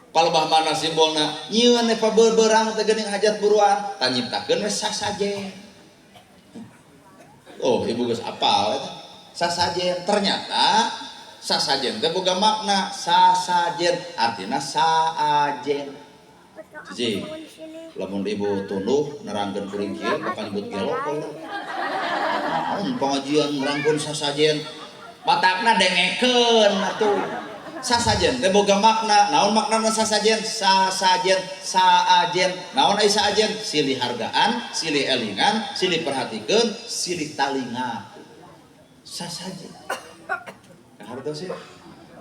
Palebah mana simbolna? Nyieun eva beurang teh geuning hajat buruan, tah nyiptakeun we sasajen. Oh, ibu geus apal eta. Sasajen, ternyata sasajen teh boga makna. Sasajen artina saajen. Cici, lamun ibu tunduh nerangkeun kuring kieu bakal nyebut gelok kalau. Naon pengajian nerangkeun sasajen, matakna dengekeun atuh. Sasajen teh boga makna. Naon maknana sasajen? Sasajen, saajen. Naon ai saajen? Silih hargaan, silih elingan, silih perhatikeun, silih talinga. Sasajen. Kahartos sih.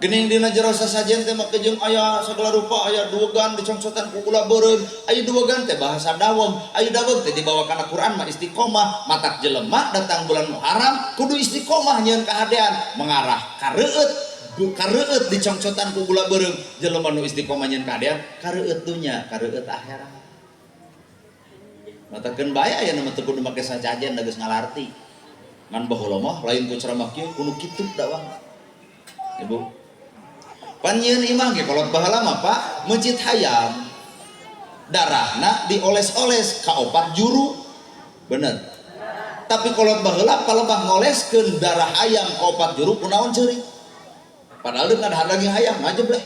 Geuning dina jero sasajen teh mah kejeng aya sagala rupa, aya duwegan dicongcotan ku ulah beureum. Aya duwegan teh bahasa daweg, aya daweg teh dibawa kana Quran mah istiqomah. Matak jelema datang bulan Muharram kudu istiqomah nyieun kahadean mengarah ka reueut. Kareueut dicongcotan ku ulah beureum. Jelema nu istiqomah nyieun kahadean kareueut dunya, kareueut akhirat. Matakeun bae aya nu teu kudu make sasajen da geus ngalarti. Ngan baheula mah lain ku ceramah kieu kudu kitu dakwah. Ibu. Pan nyieun imah ge kolot baheula mah Pak, masjid hayam. Darahna dioles-oles ka 4 juru. Bener. Tapi kolot baheula palebah ngoleskeun darah hayam ka 4 juru kunaon ceurik. Padahal dengan dahar daging hayam ngajebleh.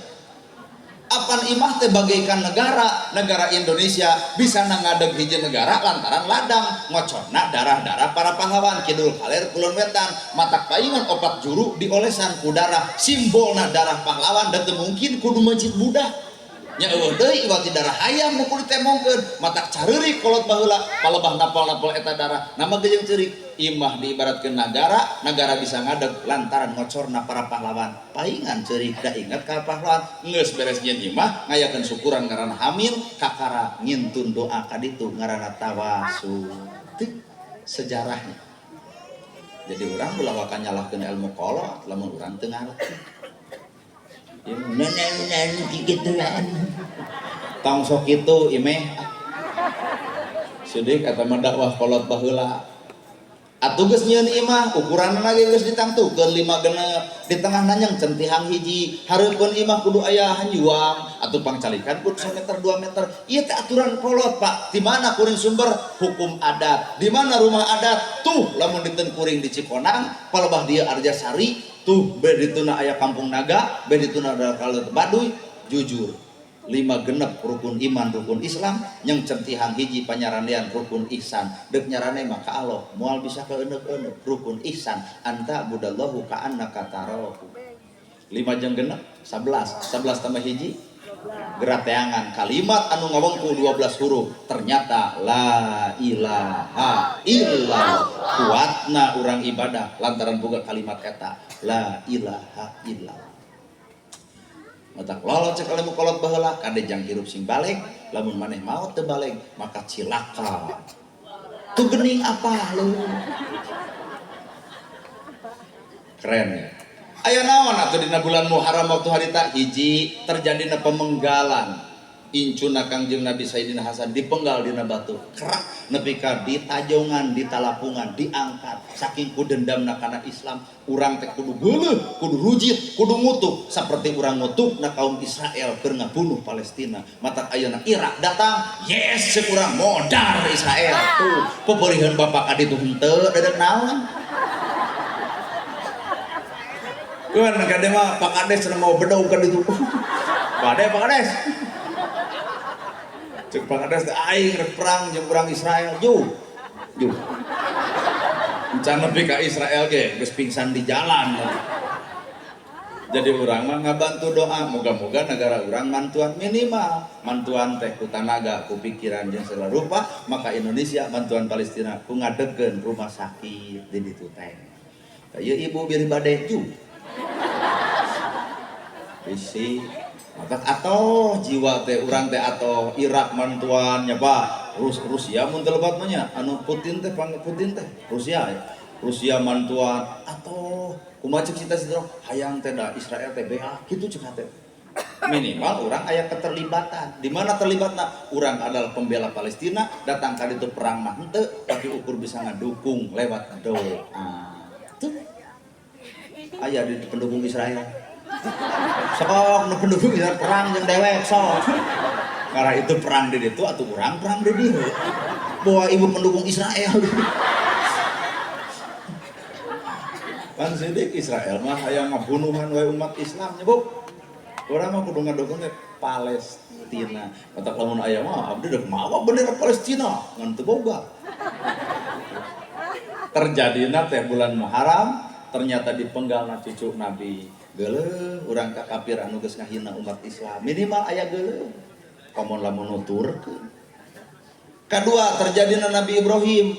Apan imah teh bagaikan negara Indonesia bisa nangadeg hiji negara lantaran ladang ngoconna darah-darah para pahlawan kidul kaler kulon wetan matak paingan 4 juru diolesan ku darah simbolna darah pahlawan dan teu mungkin kudu masjid budak nya eueuh deui iwati darah hayam nu kudu ditemongkeun matak careurik kolot baheula palebah napol-napol eta darah nama geujeung ceurik imah diibaratkeun negara bisa ngadeg lantaran ngocorna para pahlawan paingan ceurik da inget ka pahlawan geus beres nyieun imah ngayakeun syukuran ngaranna hamil kakara ngintun doa ka ditu ngaranna tawasul teu sejarahnya. Jadi urang ulah waka nyalahkeun ilmu kolot lamun urang teu ngarti. Nenek gituan. Tong sok kitu imeh. Sidik eta mah dakwah kolot baheula. Atuh geus nyieun imah ukuranna ge geus ditangtukeun 5 genep di tengah nanyang centihang hiji hareupeun imah kudu aya hanjuang atuh pangcalikan kudu 1 meter 2 meter. Ieu teh aturan kolot Pak. Di mana kuring sumber hukum adat. Di mana rumah adat tuh lamun diteun kuring di Cikonang palebah dieu Arjasari tuh bedituna aya kampung naga bedituna ada kalau Baduy jujur 5 genep rukun iman rukun Islam yang centihang hiji panyarandean rukun ihsan deuk nyarane mah ka Allah moal bisa ka euneup-euneup rukun ihsan anta budallahu ka annaka tarahu 5 jeung genep 11 tambah hiji gerateangan kalimat anu ngawengku 12 huruf ternyata la ilaha illallah kuatna urang ibadah lantaran boga kalimat eta la ilaha illallah. Matak lolo cek alemu kolot baheula kade jang hirup sing baleg, lamun maneh maot teu baleg maka cilaka. Tu geuning apa lu? Keren ya. Aya naon atuh dina bulan Muharram waktu harita hiji terjadina pemenggalan. Incuna Kangjeng Nabi Sayyidina Hasan dipenggal dina batu kerak nepi ka ditajongan ditalapungan diangkat saking ku dendamna kana Islam urang teh kudu geuleuh kudu rujit kudu ngutuk saperti urang ngutukna kaum Israel keur ngabunuh Palestina matak ayeuna Irak datang yes ceuk urang modar Israel tuh pepeuriheun bapak ka ditu henteu dadak naon kan kade mah Pak Kades mau bedog ka ditu Pak Kades cek Pak Kades aing rek perang jeung urang Israel ju encan nepi ka Israel ge geus pingsan di jalan jadi urang mah ngabantu doa moga-moga negara urang mantuan minimal mantuan teh ku tanaga ku pikiran jeung segala rupa maka Indonesia mantuan Palestina ku ngadegkeun rumah sakit di ditu teh ieu ibu biri bade ju isi atau jiwa teh urang teh atau Irak mantuan nyoba Rusia mun teu lebat mah nya anu Putin teh Rusia ya. Rusia mantuan atau kumaha cek cita-cita hayang teh da Israel teh bea kitu cek teh minimal urang aya keterlibatan di mana terlibatna urang adalah pembela Palestina datang ka ditu perang mah henteu tapi ukur bisa ngadukung lewat doa tuh aya di pendukung Israel sok nu pendukung Israel perang jeung dewek sok karena itu perang di ditu atuh urang perang di dieu bawa ibu pendukung Israel pan sidik Israel mah aya ngabunuhan wae umat Islam nya bu urang mah kudu ngadukung Palestina matak lamun aya mah abdi rek mawa bendera Palestina ngan teu boga terjadina teh bulan Muharram ternyata dipenggalna cucu Nabi geuleuh urang ka kafir anu geus ngahina umat Islam minimal aya geuleuh komo lamun nuturkeun kadua terjadina Nabi Ibrahim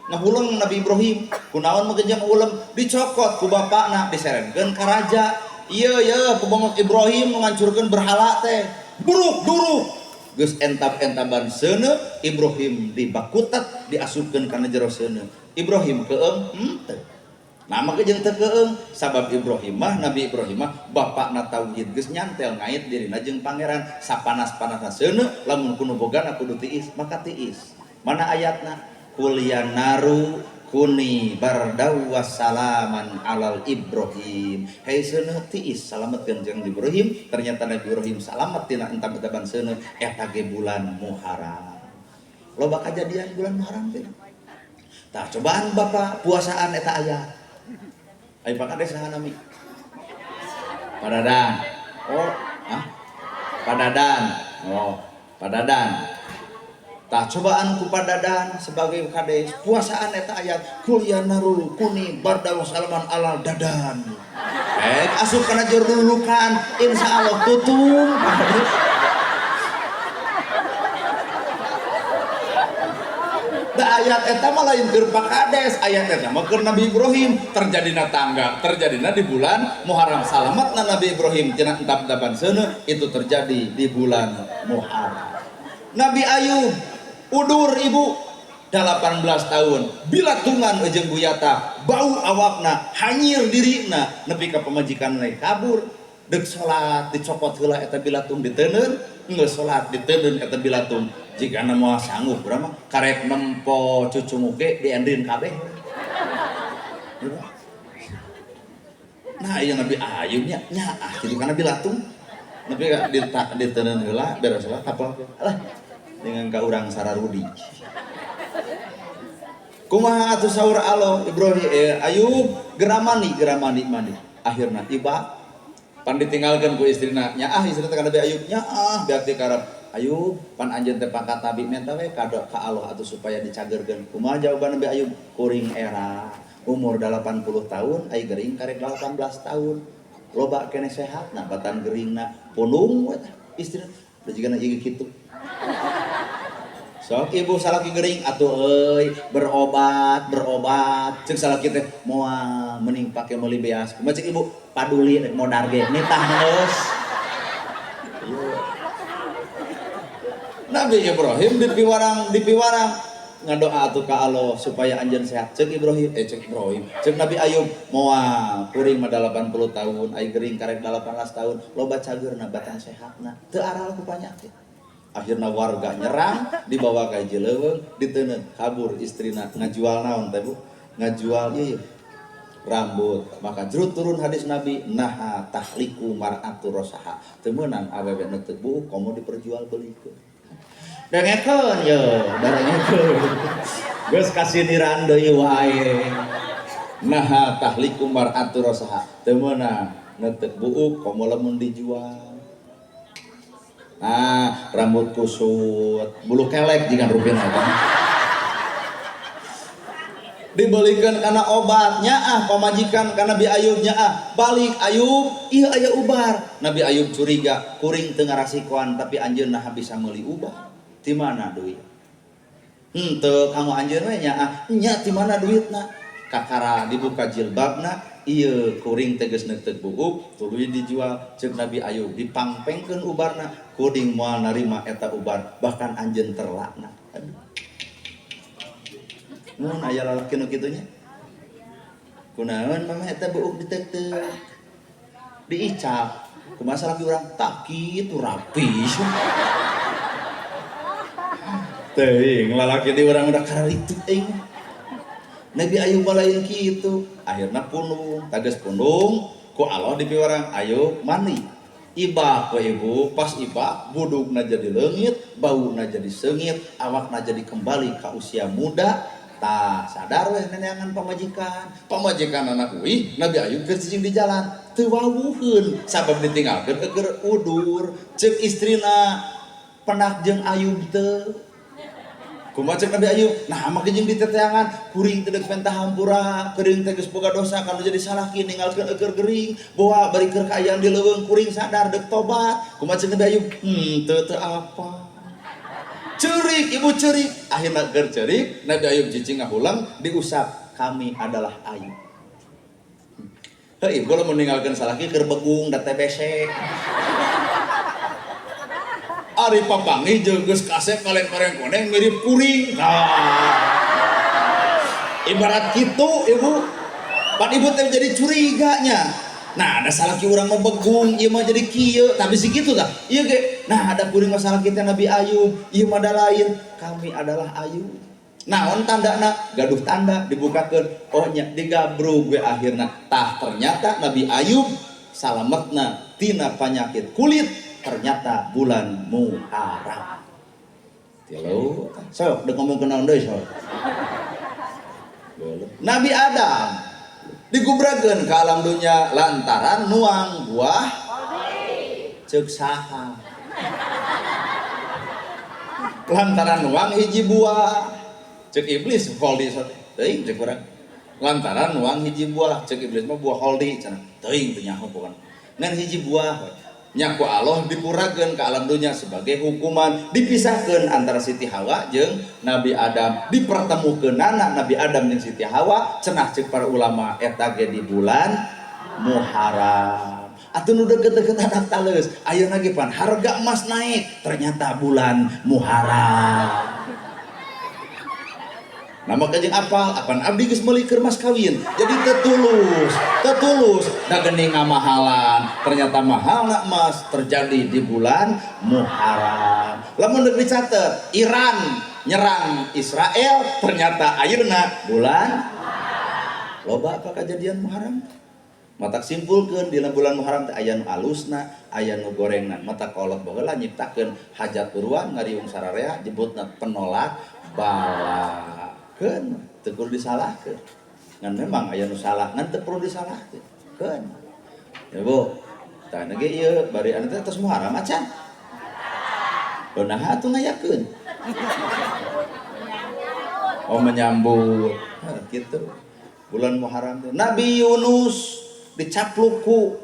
ngahuleng Nabi Ibrahim kunaon mah genjang ulem dicokot ku bapakna diserenkeun ka raja ieu ku bongok Ibrahim ngancurkeun berhala teh buruk geus entab-entaban seuneu Ibrahim dibakutat diasupkeun kana jero seuneu Ibrahim keung henteu nama jeung teu keung sabab Ibrahim mah Nabi Ibrahim mah bapakna tauhid geus nyantel ngait dirina jeung pangeran sapanas-panasna seuneu lamun kudu bogana kudu tiis maka tiis mana ayatna kul ya naru kuni bardau wassalaman alal Ibrahim hei seuneu tiis salametkeun jeung Ibrahim ternyata Nabi Ibrahim salamet tina entab-entaban seuneu eta ge bulan Muharram loba kajadian bulan Muharram teh tah cobaan Bapak puasaan eta aya ai Pak Kades saha nami Padadan oh Padadan tah cobaan ku Padadan sebagai Kades puasaan eta ayat kul ya narul kuni bardaw salaman alal dadan asup kana jerulukan insyaallah tutung da ayat eta mah lain keur Pak Kades ayat eta mah keur Nabi Ibrahim terjadina tangga terjadina di bulan Muharram salametna Nabi Ibrahim tina entab-entaban seuneu itu terjadi di bulan Muharram Nabi Ayub udur ibu 18 tahun bilatungan jeung buyata bau awakna hanyir dirina nepi ka pamajikan lain kabur deuk salat dicopot heula eta bilatung diteuneun geus salat diteuneun eta bilatung jika nama sanggup urang mah karek nempo cucu muke diendrin kabeh nah ieu Nabi Ayub nya nyaah kitu kana bilatung nepi ka diteuneun heula beres salat apa alah dengan ka urang Sararudi kumaha atuh saur Allah Ibrahim Ayub geramani mani akhirna tiba pan ditinggalkeun ku istrina nyaah istrina teh Nabi Ayub nyaah beak karep Ayub pan anjeun teh pangkat nabi minta we kado ka Allah atuh supaya dicagerkeun kumaha jawaban Nabi Ayub kuring era umur 80 tahun ai gering karek 18 tahun loba keneh sehat nah batan geringna pulung we istrina da jigana ieu kitu sok ibu salaki gering atuh euy berobat ceuk salaki teh moal mending pake meuli beas kumaha cek ibu paduli rek modar ge nitah geus Nabi Ibrahim dipiwarang ngadoa atuh ka Allah supaya anjeun sehat. Cek Nabi Ayub moal kuring mah 80 tahun ai gering karek 18 tahun loba cageurna batang sehatna teu aral ku panyakit. Akhirna warga nyerang dibawa ka hiji leuweung diteuneut kabur istrina ngajual naon teh Bu? Ngajual ieu rambut. Maka jerut turun hadis Nabi naha tahliku mar'atu rosaha teu meunang awewe neuteuk buuk komo diperjualbelikeun. Dengekeun ye, dengekeun. Geus kasiniran deui wae. Naha tahliku mar'atu rosaha teu meunang neuteuk buuk komo lamun dijual. Nah, rambut kusut, bulu kelek jigan rupina eta. Dibelikan karena obatnya pamajikan karena Nabi Ayubnya balik Ayub iya aya ubar. Nabi Ayub curiga kuring teu ngarasikoan tapi anjeunna bisa meuli ubar ti mana duit henteu kamu anjeun we nya nya ti mana duitna kakara dibuka jilbabna ieu kuring teh geus neuteuk buuk tuluy dijual ceuk Nabi Ayub dipangpengkeun ubarna kuring moal narima eta ubar bahkan anjeun terlaknat. Mun aya lalaki nu kitu nya. Kunaon mama eta buuk diteuteuh. Diicap. Kumaha salaki urang tak kitu rapi. Teuing lalaki di urang udah kararitu teuing. Nabi Ayub lain kitu. Akhirna punung, tages punung ku Allah dipiwarang Ayub mani. Ibah ku ibu, pas ibah budugna jadi leungit, bauna jadi seungit, awakna jadi kembali ka usia muda. Tak sadar weh neneangan pamajikan anak uih Nabi Ayub keur cicing di jalan teu wawuheun sabab ditinggalkeun keur udur ceuk istrina penak jeung Ayub teu kumaha ceuk Nabi Ayub nah mah jeung diteteangan kuring teu deuk pentah hampura kuring teh geus boga dosa kana jadi salaki ninggalkeun keur gering boa bari keur kaayaan di leuweung kuring sadar deuk tobat kumaha ceuk Nabi Ayub teu apa cerik ibu cerik akhirnya gercerik Nabi Ayub cicing ngahulang diusap kami adalah Ayub. Hei boleh meninggalkan salaki keur begung da TBC. Ari papangi jeung geus kasep kaleng-kaleng koneng mirip kuring. Ibarat kitu ibu. Pan ibu teh jadi curiganya. Nah ada salaki urang mah begung ieu mah jadi kieu tapi segitu tah ieu ge nah ada kuring masalah kita Nabi Ayub ieu mah da lain kami adalah Ayub naon tandana gaduh tanda dibukakeun oh nya digabrug we akhirna tah ternyata Nabi Ayub salametna tina penyakit kulit ternyata bulan Muharram tilu sok deuk ngomong kenaon deui sok Nabi Adam digubrakeun ka alam dunya lantaran nuang buah ceuk saha lantaran nuang hiji buah ceuk iblis holdi teuing ceuk urang lantaran nuang hiji buah ceuk iblis mah buah holdi cenah teuing teu nyaho pokona ngan hiji buah nya ku Allah dipurakeun ka alam dunya sebagai hukuman dipisahkeun antara Siti Hawa jeung Nabi Adam dipertemukeunana Nabi Adam jeung Siti Hawa cenah ceuk para ulama eta ge di bulan Muharram atuh nu deukeut-deukeut anak taleus ayeuna ge pan harga emas naik ternyata bulan Muharram. Nama kajeng apaan abdi geus meuli keur mas kawin jadi tetulus da geuning ngamahalan ternyata mahalna emas terjadi di bulan Muharram. Lamun deuk dicatet Iran nyerang Israel ternyata ayeuna bulan loba apa kejadian Muharram matak simpulkeun dina bulan Muharram teh aya nu alusna aya nu gorengna matak Allah baheula nyiptakeun hajat uruan ngariung sararea jebutna penolak bala keun teu kudu disalahkeun ngan memang aya nu salah ngan teu perlu disalahkeun keun ya Bu tah ge ieu bari anu teh tos Muharram acan beunah atuh ngayakeun oh menyambut kitu bulan Muharram teh Nabi Yunus dicapluk ku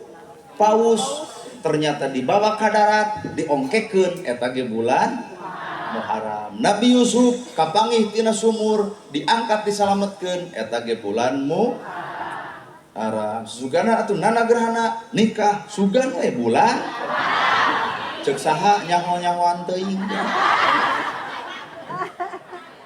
paus ternyata dibawa ka darat diongkekeun eta ge bulan Muharram. Nabi Yusuf kapanggih tina sumur diangkat disalametkeun eta ge bulan Muharram. Sugana atuh nana gerhana nikah sugan we bulan cek saha nyaho-nyahoan teuing.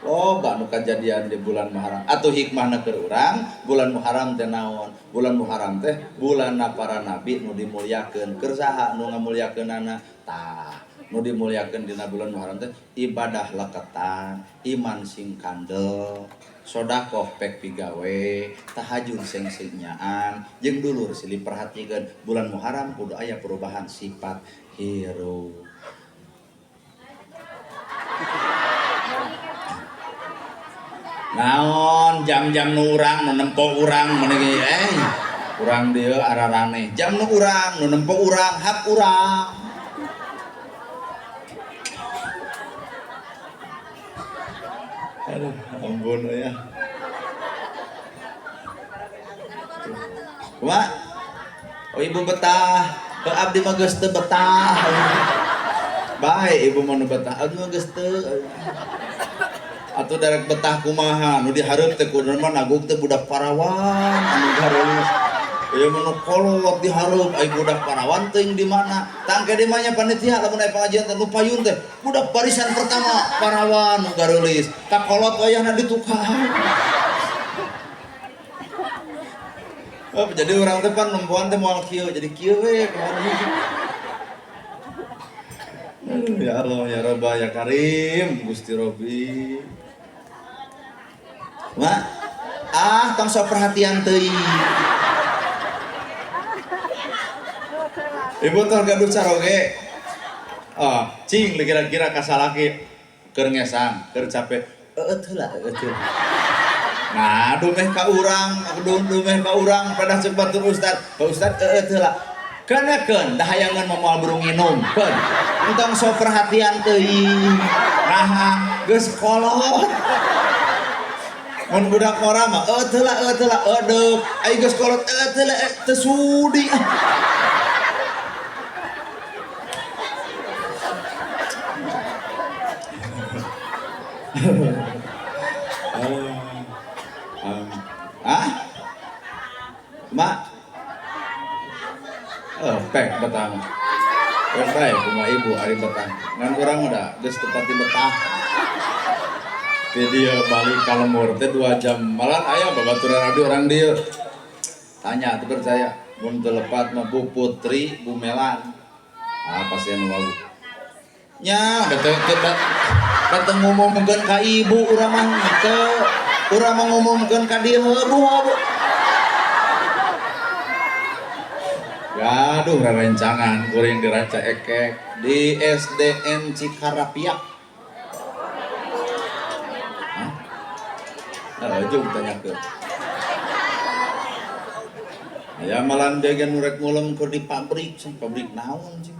Oh, nu kejadian di bulan Muharram. Atuh hikmahna keur urang, bulan Muharram teh naon? Bulan Muharram teh bulanna para nabi nu dimulyakeun. Keur saha nu ngamulyakeunana? Tah, nu dimulyakeun dina bulan Muharram teh ibadah leketan, iman sing kandel, sedekah pek pigawe, tahajud sing nyaan, jeung dulur silih perhatikeun bulan Muharram kudu aya perubahan sifat hirup. Naon jam-jam nu urang nu nempo urang meuneu urang dieu ararane jam nu urang nu nempo urang hak urang. Aduh ampun ya. Kumaha? Oh ibu betah, ke abdi mah geus teu betah. Bae ibu mah nu betah, abdi mah geus teu. Atau derek betah kumaha nu dihareup teh kudu mah naguk teh budak parawan anu gareus ieu mah nu kolot dihareup ai budak parawan teuing di mana tangke di manya panitia lamun aya pangajian teh nu payun teh budak barisan pertama parawan nu gareulis kakolot wayahna di tukang. Oh jadi urang teh pan numpuan teh moal kieu jadi kieu we ya Allah ya Rabb ya Karim Gusti Robbi. Mak, tong sok perhatian teuing. Ibu tong gaduh caroge. Cing kira-kira ka salaki keur ngesang, keur capek. Teu lah, teu. Nah, dumeh ka urang, pada ceuk batur ustad. Pak ustad teu lah. Keun dahayangan moal burung nginum. Keun. Entong sok perhatian teuing. Nah, geus kolot. Mun budak mora mah teu lah deuk ai geus kolot teu lah teu sudi. Mak pek betah bae kumaha ibu ari betah ngan urang udah geus teu pati betah. Dia balik ka lemur teh 2 jam malah aya babaturan abdi orang dieu tanya teu percaya mun teu lepat mah Bu Putri Bu Melan pasien wawu nya bete ngomongkeun ka ibu urang mah teu urang mah ngomongkeun ka dieu Bu. Gaduh rerencangan kuring diraca ekek di SDN Cikarapiak. Ujung tanyakeun. Aya malan degan nurek ngulem keur di pabrik naon cing.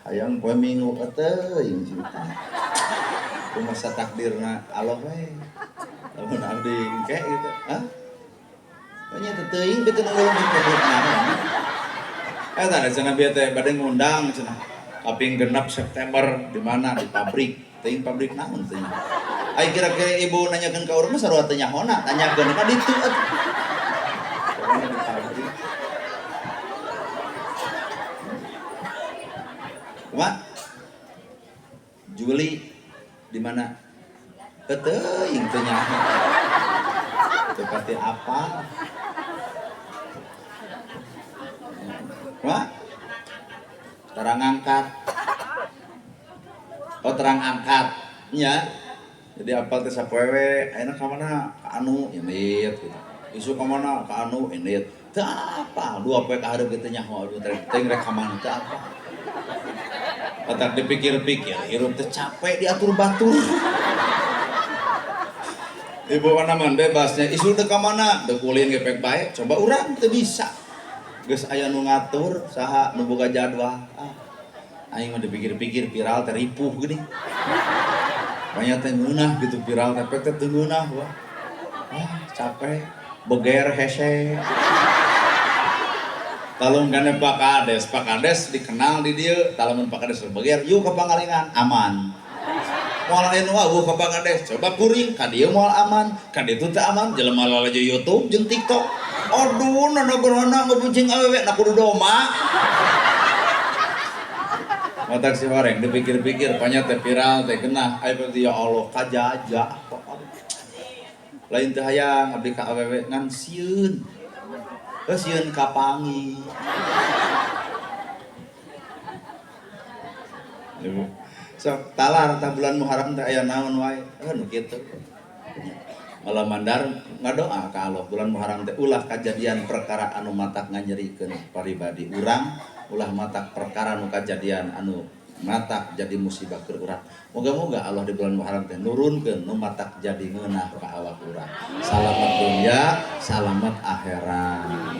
Hayang poe Minggu teuing cing. Kumaha takdirna Allah we. Lamun abdi engke gitu. Nya teu teuing teu ngulem di pabrik naon. Tah cenah bieu teh bade ngundang cenah. Kaping genep September di mana di pabrik. Teuing pabrik naon teuing. Ai kira-kira ibu nanyakeun ka urang mah sarua teu nyahona, tanyakeun ka ditu atuh. Kumaha? Juli di mana? Teuing teu nyaho. Teu pati apa. Kumaha? Terang angkat. Oh terang angkat. Nya. Jadi apal teh sapoewe ayeuna ka mana ka anu indit gitu. Isu ka mana ka anu indit. Teu apa 2 poe ka hareup teh nyaho aduh teh rek ka mana teu apa. Atak dipikir-pikir hirup teh capek diatur batur. Ibu mana man bebasnya isu teh ka mana deuk ulin ge pek bae coba urang teu bisa. Geus aya nu ngatur saha nu boga jadwal. Aing mah dipikir-pikir viral teh ripuh geuning. Banyak teh ngeunah gitu viral tapi teh teu ngeunah wah. Capek, beger hese. Talung kana Pak Kades dikenal di dieu, talamun Pak Kades beger, yuk ke Pangalengan aman. Moal aya nu wawuh ka Pak Kades, coba kuring ka dieu moal aman, ka ditu teu aman, jelema lalajo YouTube jeung TikTok. Aduh, nana gerhana ngebuncing awewe na kudu doma. Matak si horeng dipikir-pikir banyak teh viral teh genah aya berarti ya Allah kajaja. Lain teh hayang abdi ka awewe ngan sieun. Sieun kapangi. So, talar ta bulan Muharram teh aya naon wae. Nu kitu. Malah mandar ngadoa ka Allah bulan Muharram teh ulah kajadian perkara anu matak nganyerikeun paribadi urang, ulah matak perkara anu kajadian anu matak jadi musibah keur urang. Moga-moga Allah di bulan Muharram teh nurunkeun nu matak jadi ngeunah ka awak urang. Salamat dunya, salamat akhirat.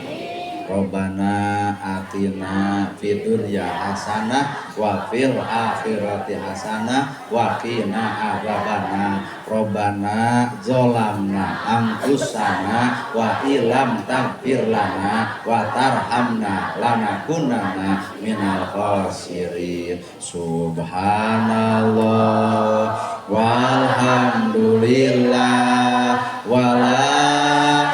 Robbana atina fid dunya hasanah wa fil akhirati hasanah wa qina adzabannar. Robbana zalamna anfusana wa illam taghfir lana wa tarhamna lanakunanna minal khasirin. Subhanallah walhamdulillah wala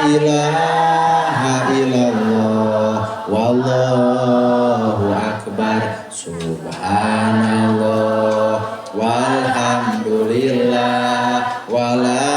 ilaha illallah wallahu akbar. Subhanallah walhamdulillah wala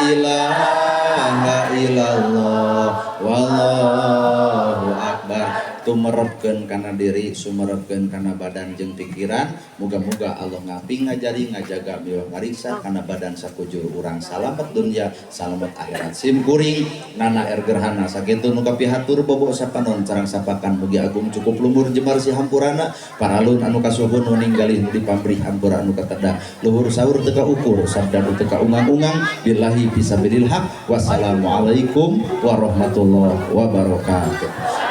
ilaha illallah wallahu akbar. Tumerebkeun kana diri, sumerebkeun kana badan jeung pikiran. Muga-muga Allah ngaping ngajari ngajaga miwah ngariksa kana badan sakujur urang. Salamet dunya, salamet akhirat. Sim kuring nana ergerhana sakitu nu kapihatur bobo sapanon carang sapakan mugi agung cukup lumur jemar si hampurana. Paralun anu kasuhun nu ninggali nu dipamrih hampura anu kateda. Luhur sahur teu kaukur, sabda nu teu kaungang-ungang. Billahi fisabilil haq. Wassalamualaikum warahmatullahi wabarakatuh.